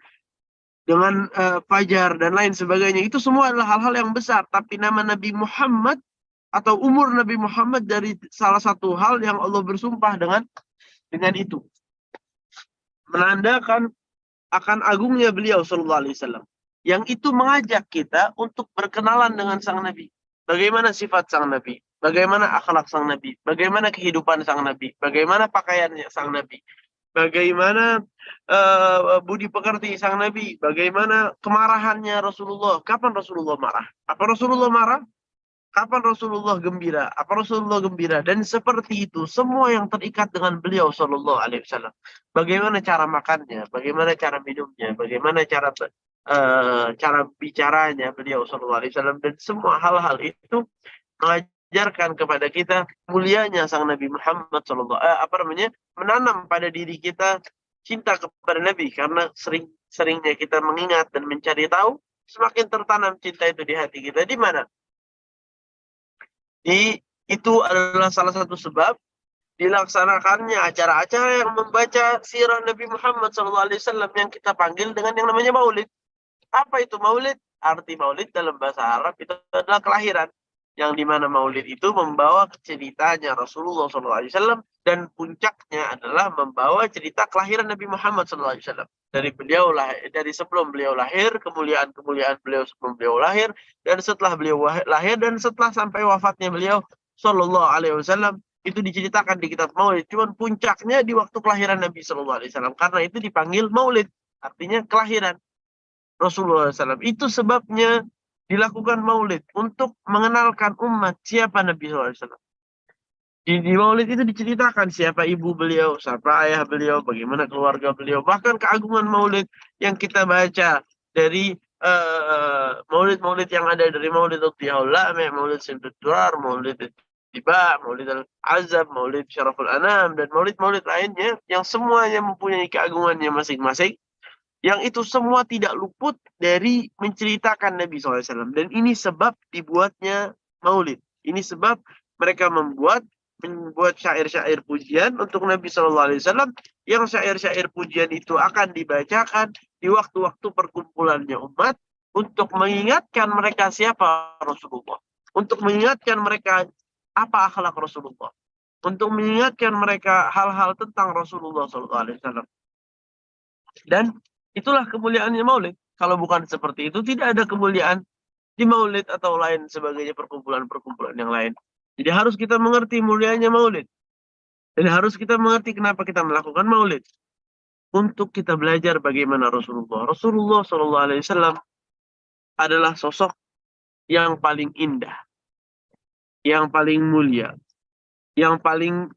dengan fajar, dan lain sebagainya. Itu semua adalah hal-hal yang besar. Tapi nama Nabi Muhammad atau umur Nabi Muhammad dari salah satu hal yang Allah bersumpah dengan itu. Menandakan akan agungnya beliau SAW. Yang itu mengajak kita untuk berkenalan dengan sang Nabi. Bagaimana sifat sang Nabi? Bagaimana akhlak sang Nabi? Bagaimana kehidupan sang Nabi? Bagaimana pakaiannya sang Nabi? Bagaimana budi pekerti sang Nabi? Bagaimana kemarahannya Rasulullah? Kapan Rasulullah marah? Apa Rasulullah marah? Kapan Rasulullah gembira? Apa Rasulullah gembira? Dan seperti itu, semua yang terikat dengan beliau SAW. Bagaimana cara makannya? Bagaimana cara minumnya? Bagaimana cara cara bicaranya beliau sallallahu alaihi wasallam, dan semua hal-hal itu mengajarkan kepada kita mulianya sang Nabi Muhammad menanam pada diri kita cinta kepada Nabi, karena seringnya kita mengingat dan mencari tahu, semakin tertanam cinta itu di hati kita. Di mana? Itu adalah salah satu sebab dilaksanakannya acara-acara yang membaca sirah Nabi Muhammad SAW yang kita panggil dengan yang namanya maulid. Apa itu maulid? Arti maulid dalam bahasa Arab itu adalah kelahiran. Yang dimana maulid itu membawa ceritanya Rasulullah SAW, dan puncaknya adalah membawa cerita kelahiran Nabi Muhammad SAW. Dari sebelum beliau lahir, kemuliaan-kemuliaan beliau sebelum beliau lahir, dan setelah beliau lahir, dan setelah sampai wafatnya beliau Sallallahu Alaihi Wasallam, itu diceritakan di kitab maulid. Cuman puncaknya di waktu kelahiran Nabi Sallallahu Alaihi Wasallam, karena itu dipanggil maulid, artinya kelahiran Rasulullah SAW. Itu sebabnya dilakukan maulid, untuk mengenalkan umat siapa Nabi SAW. Di maulid itu diceritakan siapa ibu beliau, siapa ayah beliau, bagaimana keluarga beliau. Bahkan keagungan maulid yang kita baca dari maulid-maulid yang ada dari maulid Al-Tiyaullah, maulid Simtud Durar, maulid Tiba, maulid Al-Azab, maulid Syaraful Anam, dan maulid-maulid lainnya yang semuanya mempunyai keagungannya masing-masing. Yang itu semua tidak luput dari menceritakan Nabi SAW. Dan ini sebab dibuatnya maulid. Ini sebab mereka membuat syair-syair pujian untuk Nabi SAW, yang syair-syair pujian itu akan dibacakan di waktu-waktu perkumpulannya umat, untuk mengingatkan mereka siapa Rasulullah, untuk mengingatkan mereka apa akhlak Rasulullah, untuk mengingatkan mereka hal-hal tentang Rasulullah SAW. Dan itulah kemuliaannya maulid. Kalau bukan seperti itu, tidak ada kemuliaan di maulid atau lain sebagainya, perkumpulan-perkumpulan yang lain. Jadi harus kita mengerti mulianya maulid. Dan harus kita mengerti kenapa kita melakukan maulid. Untuk kita belajar bagaimana Rasulullah. Rasulullah SAW adalah sosok yang paling indah, yang paling mulia, yang paling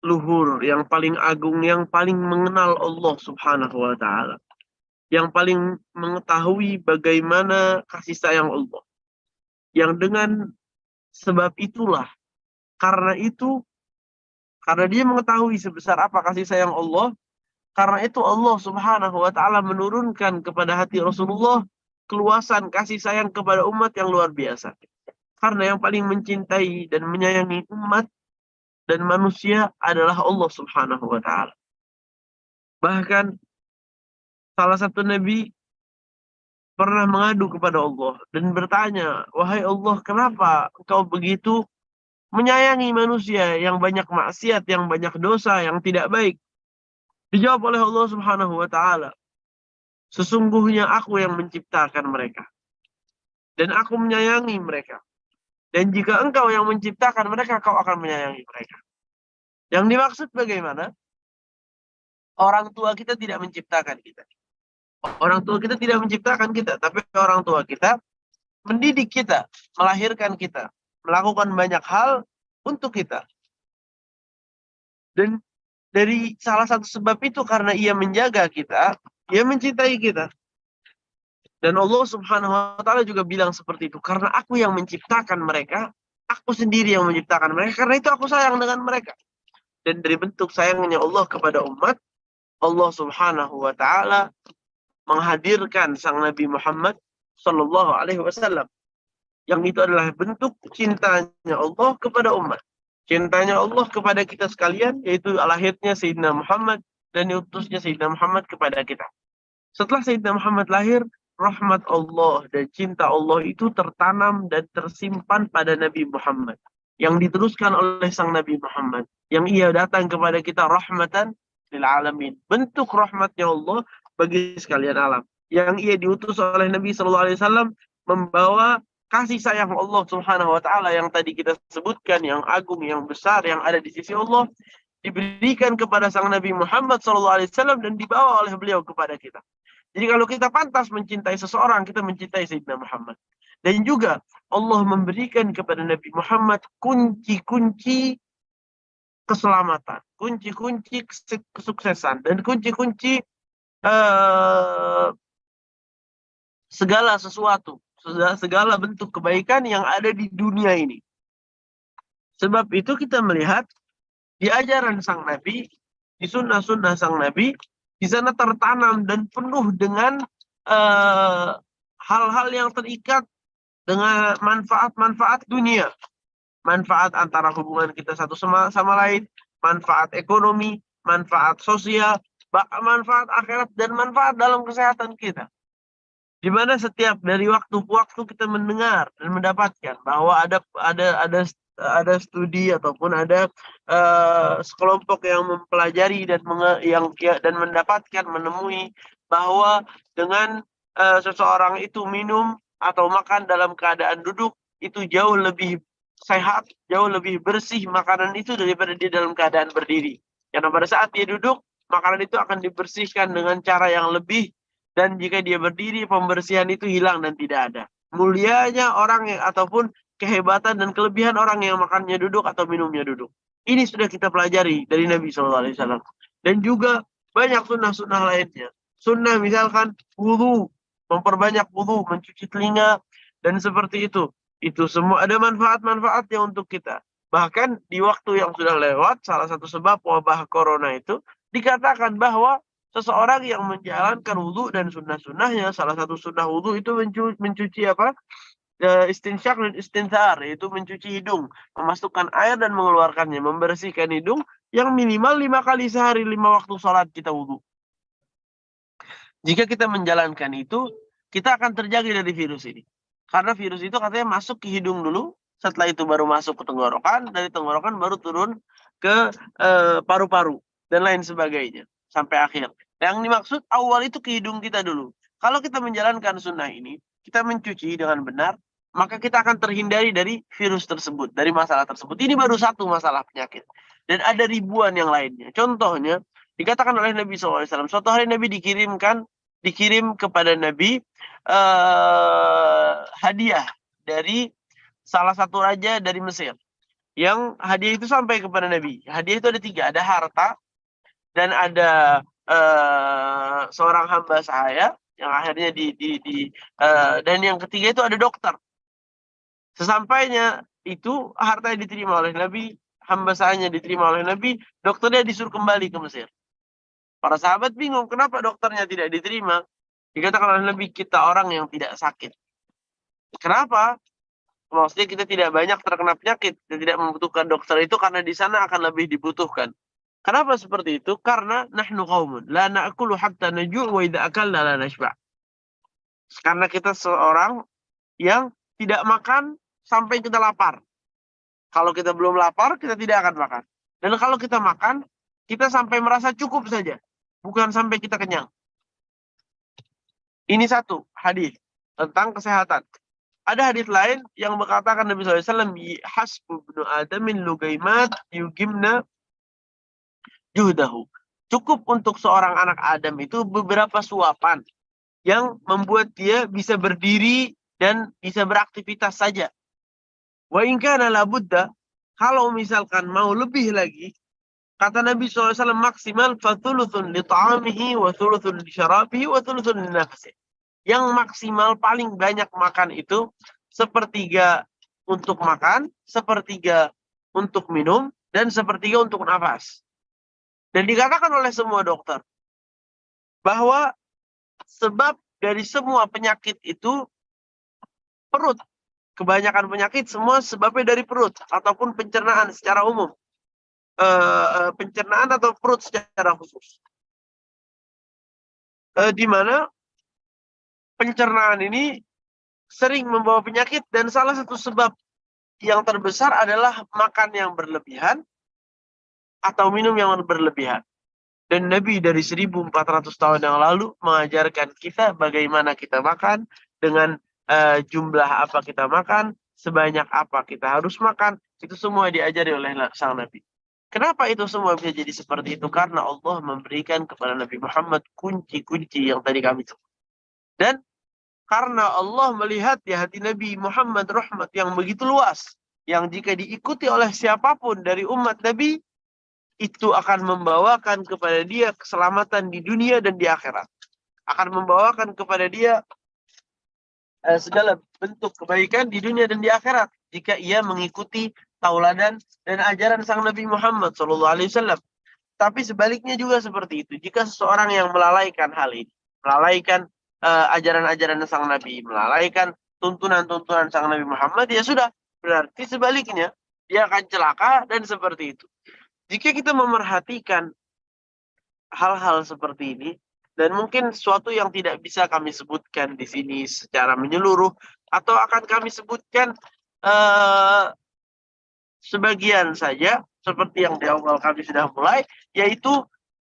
luhur, yang paling agung, yang paling mengenal Allah Subhanahu wa Ta'ala, yang paling mengetahui bagaimana kasih sayang Allah. Yang dengan sebab itulah, karena dia mengetahui sebesar apa kasih sayang Allah, karena itu Allah Subhanahu wa Ta'ala menurunkan kepada hati Rasulullah keluasan kasih sayang kepada umat yang luar biasa. Karena yang paling mencintai dan menyayangi umat dan manusia adalah Allah Subhanahu wa Ta'ala. Bahkan salah satu nabi pernah mengadu kepada Allah dan bertanya, "Wahai Allah, kenapa engkau begitu menyayangi manusia yang banyak maksiat, yang banyak dosa, yang tidak baik?" Dijawab oleh Allah Subhanahu wa Ta'ala, "Sesungguhnya aku yang menciptakan mereka, dan aku menyayangi mereka. Dan jika engkau yang menciptakan mereka, kau akan menyayangi mereka." Yang dimaksud bagaimana? Orang tua kita tidak menciptakan kita. Orang tua kita tidak menciptakan kita, tapi orang tua kita mendidik kita, melahirkan kita, melakukan banyak hal untuk kita. Dan dari salah satu sebab itu, karena ia menjaga kita, ia mencintai kita. Dan Allah Subhanahu wa Ta'ala juga bilang seperti itu, karena aku yang menciptakan mereka, aku sendiri yang menciptakan mereka, karena itu aku sayang dengan mereka. Dan dari bentuk sayangnya Allah kepada umat, Allah Subhanahu wa Ta'ala menghadirkan sang Nabi Muhammad Sallallahu Alaihi Wasallam, yang itu adalah bentuk cintanya Allah kepada umat, cintanya Allah kepada kita sekalian, yaitu lahirnya Sayyidina Muhammad dan diutusnya Sayyidina Muhammad kepada kita. Setelah Sayyidina Muhammad lahir, rahmat Allah dan cinta Allah itu tertanam dan tersimpan pada Nabi Muhammad, yang diteruskan oleh sang Nabi Muhammad, yang ia datang kepada kita rahmatan lil alamin, bentuk rahmatnya Allah bagi sekalian alam, yang ia diutus oleh Nabi SAW membawa kasih sayang Allah Subhanahu wa Ta'ala yang tadi kita sebutkan, yang agung, yang besar, yang ada di sisi Allah, diberikan kepada sang Nabi Muhammad SAW dan dibawa oleh beliau kepada kita. Jadi kalau kita pantas mencintai seseorang, kita mencintai Sayyidina Muhammad. Dan juga Allah memberikan kepada Nabi Muhammad kunci-kunci keselamatan, kunci-kunci kesuksesan, dan kunci-kunci segala sesuatu, segala bentuk kebaikan yang ada di dunia ini. Sebab itu kita melihat di ajaran sang Nabi, di sunnah-sunnah sang Nabi, di sana tertanam dan penuh dengan hal-hal yang terikat dengan manfaat-manfaat dunia. Manfaat antara hubungan kita satu sama lain, manfaat ekonomi, manfaat sosial, manfaat akhirat, dan manfaat dalam kesehatan kita. Di mana setiap dari waktu ke waktu kita mendengar dan mendapatkan bahwa ada studi ataupun ada sekelompok yang mempelajari dan dan mendapatkan menemui bahwa dengan seseorang itu minum atau makan dalam keadaan duduk itu jauh lebih sehat, jauh lebih bersih makanan itu daripada dia dalam keadaan berdiri. Karena pada saat dia duduk, makanan itu akan dibersihkan dengan cara yang lebih, dan jika dia berdiri, pembersihan itu hilang dan tidak ada. Mulianya orang yang ataupun kehebatan dan kelebihan orang yang makannya duduk atau minumnya duduk. Ini sudah kita pelajari dari Nabi SAW. Dan juga banyak sunnah-sunnah lainnya. Sunnah misalkan wudu, memperbanyak wudu, mencuci telinga, dan seperti itu. Itu semua ada manfaat-manfaatnya untuk kita. Bahkan di waktu yang sudah lewat, salah satu sebab wabah corona itu, dikatakan bahwa seseorang yang menjalankan wudu dan sunnah-sunnahnya, salah satu sunnah wudu itu mencuci apa? Istinsyak dan istinthar, yaitu mencuci hidung, memasukkan air dan mengeluarkannya, membersihkan hidung yang minimal 5 kali sehari, 5 waktu sholat kita wudu. Jika kita menjalankan itu, kita akan terjaga dari virus ini. Karena virus itu katanya masuk ke hidung dulu, setelah itu baru masuk ke tenggorokan, dari tenggorokan baru turun ke paru-paru, dan lain sebagainya, sampai akhir. Yang dimaksud awal itu ke hidung kita dulu. Kalau kita menjalankan sunnah ini, kita mencuci dengan benar, maka kita akan terhindari dari virus tersebut, dari masalah tersebut. Ini baru satu masalah penyakit. Dan ada ribuan yang lainnya. Contohnya, dikatakan oleh Nabi SAW, suatu hari Nabi dikirim kepada Nabi hadiah dari salah satu raja dari Mesir. Yang hadiah itu sampai kepada Nabi. Hadiah itu ada 3, ada harta, dan ada seorang hamba saya yang akhirnya dan yang ketiga itu ada dokter. Sesampainya itu harta yang diterima oleh Nabi, hamba saya diterima oleh Nabi, dokternya disuruh kembali ke Mesir. Para sahabat bingung, kenapa dokternya tidak diterima? Dikatakan oleh Nabi, kita orang yang tidak sakit. Kenapa? Maksudnya kita tidak banyak terkena penyakit, kita tidak membutuhkan dokter itu karena di sana akan lebih dibutuhkan. Kenapa seperti itu? Karena nahnu qaumun la na'kulu hatta naju' wa idza akalna la nashba'. Karena kita seorang yang tidak makan sampai kita lapar. Kalau kita belum lapar, kita tidak akan makan. Dan kalau kita makan, kita sampai merasa cukup saja, bukan sampai kita kenyang. Ini satu hadis tentang kesehatan. Ada hadis lain yang berkatakan Nabi SAW, hasbu ibnu adamin lugaimat yugimna juhdahu. Cukup untuk seorang anak Adam itu beberapa suapan yang membuat dia bisa berdiri dan bisa beraktivitas saja. Wa in kana la budda, kalau misalkan mau lebih lagi, kata Nabi SAW, maksimal fathuluthun li ta'amihi wa thuluthun li syarabihi wa thuluthun li nafsihi. Yang maksimal paling banyak makan itu 1/3 untuk makan, 1/3 untuk minum, dan 1/3 untuk nafas. Dan dikatakan oleh semua dokter bahwa sebab dari semua penyakit itu perut. Kebanyakan penyakit semua sebabnya dari perut ataupun pencernaan secara umum. Pencernaan atau perut secara khusus. Di mana pencernaan ini sering membawa penyakit, dan salah satu sebab yang terbesar adalah makan yang berlebihan atau minum yang berlebihan. Dan Nabi dari 1400 tahun yang lalu mengajarkan kita bagaimana kita makan, dengan jumlah apa kita makan, sebanyak apa kita harus makan. Itu semua diajari oleh sang Nabi. Kenapa itu semua bisa jadi seperti itu? Karena Allah memberikan kepada Nabi Muhammad kunci-kunci yang tadi kami sebut. Dan karena Allah melihat di hati Nabi Muhammad rahmat yang begitu luas, yang jika diikuti oleh siapapun dari umat Nabi, itu akan membawakan kepada dia keselamatan di dunia dan di akhirat. Akan membawakan kepada dia segala bentuk kebaikan di dunia dan di akhirat jika ia mengikuti tauladan dan ajaran sang Nabi Muhammad SAW. Tapi sebaliknya juga seperti itu. Jika seseorang yang melalaikan hal ini, melalaikan ajaran-ajaran sang Nabi, melalaikan tuntunan-tuntunan sang Nabi Muhammad, ya sudah, berarti sebaliknya dia akan celaka dan seperti itu. Jika kita memerhatikan hal-hal seperti ini, dan mungkin sesuatu yang tidak bisa kami sebutkan di sini secara menyeluruh, atau akan kami sebutkan sebagian saja, seperti yang di awal kami sudah mulai, yaitu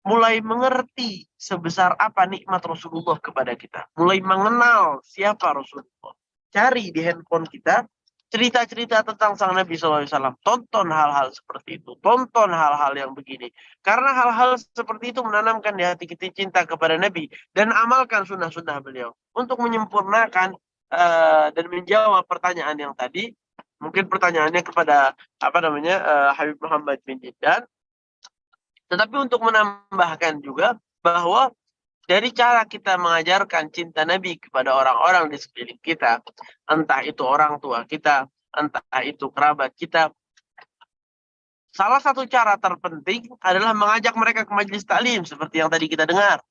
mulai mengerti sebesar apa nikmat Rasulullah kepada kita. Mulai mengenal siapa Rasulullah. Cari di handphone kita cerita-cerita tentang sang Nabi SAW. Tonton hal-hal seperti itu. Tonton hal-hal yang begini. Karena hal-hal seperti itu menanamkan di hati kita cinta kepada Nabi. Dan amalkan sunnah-sunnah beliau. Untuk menyempurnakan dan menjawab pertanyaan yang tadi. Mungkin pertanyaannya kepada Habib Muhammad bin Jindan. Tetapi untuk menambahkan juga bahwa dari cara kita mengajarkan cinta Nabi kepada orang-orang di sekeliling kita, entah itu orang tua kita, entah itu kerabat kita, salah satu cara terpenting adalah mengajak mereka ke majelis taklim seperti yang tadi kita dengar.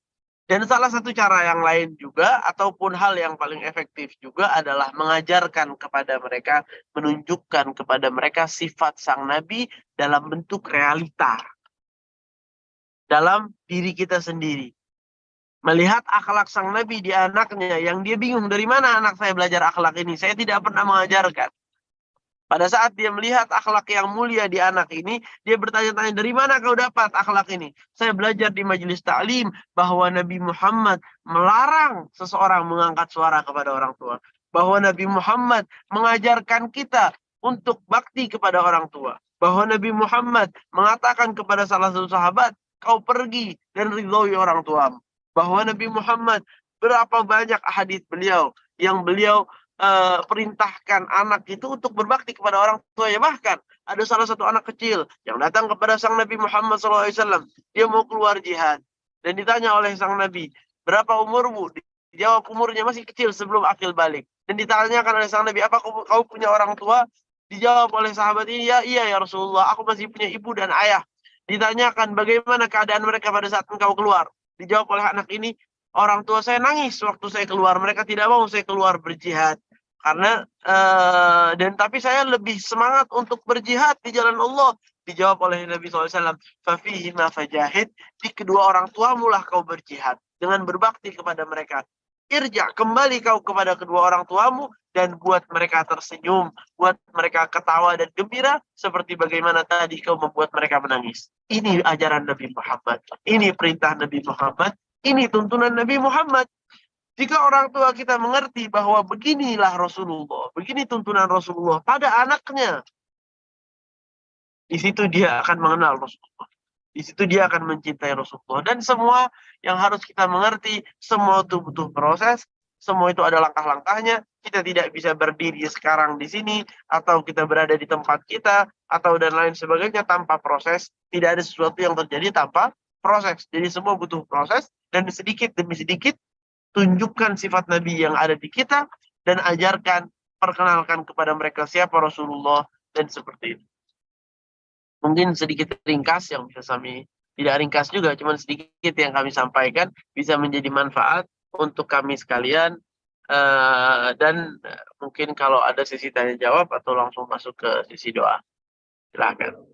Dan salah satu cara yang lain juga, ataupun hal yang paling efektif juga adalah mengajarkan kepada mereka, menunjukkan kepada mereka sifat sang Nabi dalam bentuk realita. Dalam diri kita sendiri. Melihat akhlak sang Nabi di anaknya, yang dia bingung, dari mana anak saya belajar akhlak ini? Saya tidak pernah mengajarkan. Pada saat dia melihat akhlak yang mulia di anak ini, dia bertanya-tanya, dari mana kau dapat akhlak ini? Saya belajar di majelis taklim bahwa Nabi Muhammad melarang seseorang mengangkat suara kepada orang tua. Bahwa Nabi Muhammad mengajarkan kita untuk bakti kepada orang tua. Bahwa Nabi Muhammad mengatakan kepada salah satu sahabat, kau pergi dan ridhoi orang tuamu. Bahwa Nabi Muhammad berapa banyak hadits beliau yang beliau perintahkan anak itu untuk berbakti kepada orang tuanya. Bahkan ada salah satu anak kecil yang datang kepada sang Nabi Muhammad SAW. Dia mau keluar jihad. Dan ditanya oleh sang Nabi, berapa umurmu? Dijawab umurnya masih kecil sebelum akil balik. Dan ditanyakan oleh sang Nabi, apa kau punya orang tua? Dijawab oleh sahabat ini, iya ya Rasulullah, aku masih punya ibu dan ayah. Ditanyakan bagaimana keadaan mereka pada saat engkau keluar. Dijawab oleh anak ini, orang tua saya nangis waktu saya keluar. Mereka tidak mau saya keluar berjihad. Karena tapi saya lebih semangat untuk berjihad di jalan Allah. Dijawab oleh Nabi SAW, fafihima fajahid, di kedua orang tuamu lah kau berjihad dengan berbakti kepada mereka. Irja, kembali kau kepada kedua orang tuamu dan buat mereka tersenyum, buat mereka ketawa dan gembira seperti bagaimana tadi kau membuat mereka menangis. Ini ajaran Nabi Muhammad, ini perintah Nabi Muhammad, ini tuntunan Nabi Muhammad. Jika orang tua kita mengerti bahwa beginilah Rasulullah, begini tuntunan Rasulullah pada anaknya, di situ dia akan mengenal Rasulullah. Di situ dia akan mencintai Rasulullah. Dan semua yang harus kita mengerti, semua itu butuh proses, semua itu ada langkah-langkahnya. Kita tidak bisa berdiri sekarang di sini, atau kita berada di tempat kita, atau dan lain sebagainya tanpa proses. Tidak ada sesuatu yang terjadi tanpa proses. Jadi semua butuh proses, dan sedikit demi sedikit, tunjukkan sifat Nabi yang ada di kita, dan ajarkan, perkenalkan kepada mereka siapa Rasulullah, dan seperti itu. Mungkin sedikit ringkas yang bisa kami, tidak ringkas juga, cuma sedikit yang kami sampaikan, bisa menjadi manfaat untuk kami sekalian, dan mungkin kalau ada sesi tanya jawab, atau langsung masuk ke sesi doa. Silakan.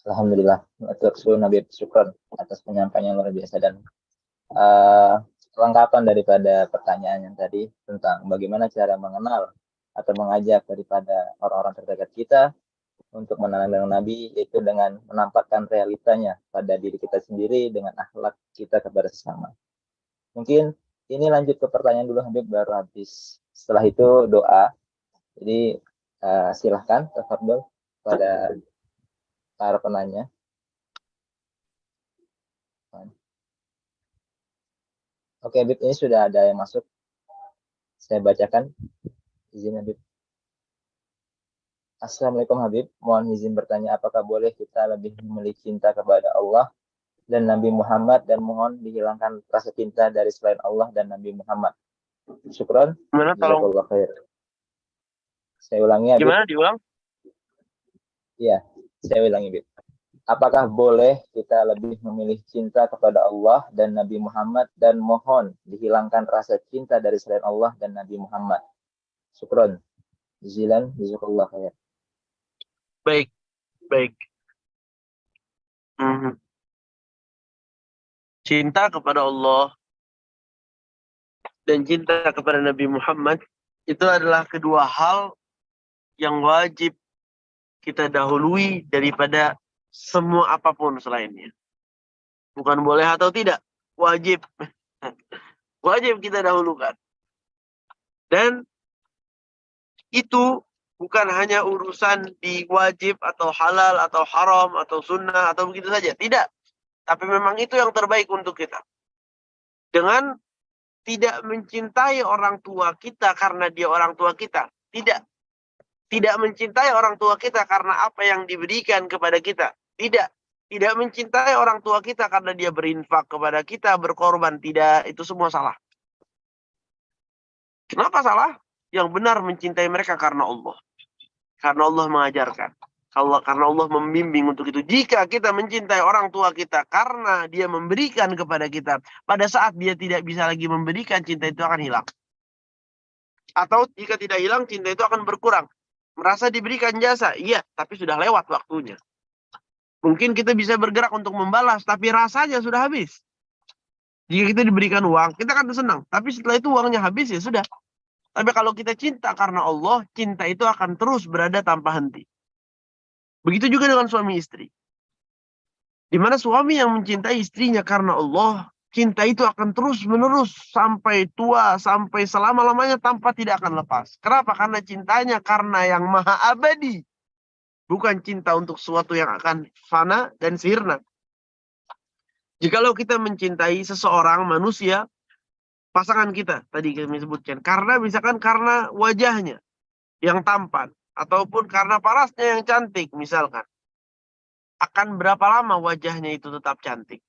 Alhamdulillah, matur suwun Nabi syukur atas penyampaian yang luar biasa dan kelengkapan daripada pertanyaan yang tadi tentang bagaimana cara mengenal atau mengajak daripada orang-orang terdekat kita untuk mengenal Nabi, yaitu dengan menampakkan realitanya pada diri kita sendiri dengan akhlak kita kepada sesama. Mungkin ini lanjut ke pertanyaan dulu Habib, baru habis. Setelah itu doa. Jadi silahkan tafadhol pada para penanya. Oke, Habib, ini sudah ada yang masuk. Saya bacakan. Izin, Habib. Assalamualaikum, Habib. Mohon izin bertanya, apakah boleh kita lebih memiliki cinta kepada Allah dan Nabi Muhammad, dan mohon dihilangkan rasa cinta dari selain Allah dan Nabi Muhammad. Syukran.
Gimana tolong?
Jazakallah khair. Saya ulangi ya, Bib.
Gimana diulang?
Iya, saya ulangi, Bib. Apakah boleh kita lebih memilih cinta kepada Allah dan Nabi Muhammad dan mohon dihilangkan rasa cinta dari selain Allah dan Nabi Muhammad? Syukran. Jazilan, jazakallah khair.
Baik, baik. Mhm. Cinta kepada Allah dan cinta kepada Nabi Muhammad itu adalah kedua hal yang wajib kita dahului daripada semua apapun selainnya. Bukan boleh atau tidak, wajib. Wajib kita dahulukan. Dan itu bukan hanya urusan di wajib atau halal atau haram atau sunnah atau begitu saja. Tidak. Tapi memang itu yang terbaik untuk kita. Dengan tidak mencintai orang tua kita karena dia orang tua kita. Tidak. Tidak mencintai orang tua kita karena apa yang diberikan kepada kita. Tidak. Tidak mencintai orang tua kita karena dia berinfak kepada kita, berkorban. Tidak. Itu semua salah. Kenapa salah? Yang benar mencintai mereka karena Allah. Karena Allah mengajarkan. Karena Allah membimbing untuk itu. Jika kita mencintai orang tua kita karena dia memberikan kepada kita, pada saat dia tidak bisa lagi memberikan, cinta itu akan hilang. Atau jika tidak hilang, cinta itu akan berkurang. Merasa diberikan jasa, iya, tapi sudah lewat waktunya. Mungkin kita bisa bergerak untuk membalas, tapi rasanya sudah habis. Jika kita diberikan uang, kita akan senang. Tapi setelah itu uangnya habis, ya sudah. Tapi kalau kita cinta karena Allah, cinta itu akan terus berada tanpa henti. Begitu juga dengan suami istri. Di mana suami yang mencintai istrinya karena Allah, cinta itu akan terus menerus sampai tua, sampai selama-lamanya tanpa tidak akan lepas. Kenapa? Karena cintanya karena yang maha abadi. Bukan cinta untuk sesuatu yang akan fana dan sirna. Jikalau kita mencintai seseorang manusia, pasangan kita, tadi kami sebutkan, karena misalkan karena wajahnya yang tampan, ataupun karena parasnya yang cantik, misalkan. Akan berapa lama wajahnya itu tetap cantik?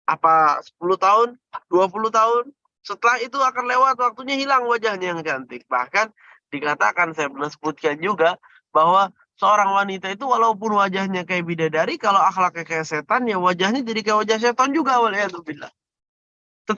Apa 10 tahun? 20 tahun? Setelah itu akan lewat waktunya, hilang wajahnya yang cantik. Bahkan dikatakan, saya pernah sebutkan juga, bahwa seorang wanita itu walaupun wajahnya kayak bidadari, kalau akhlaknya kayak setan, ya wajahnya jadi kayak wajah setan juga. Waliyadzubillah.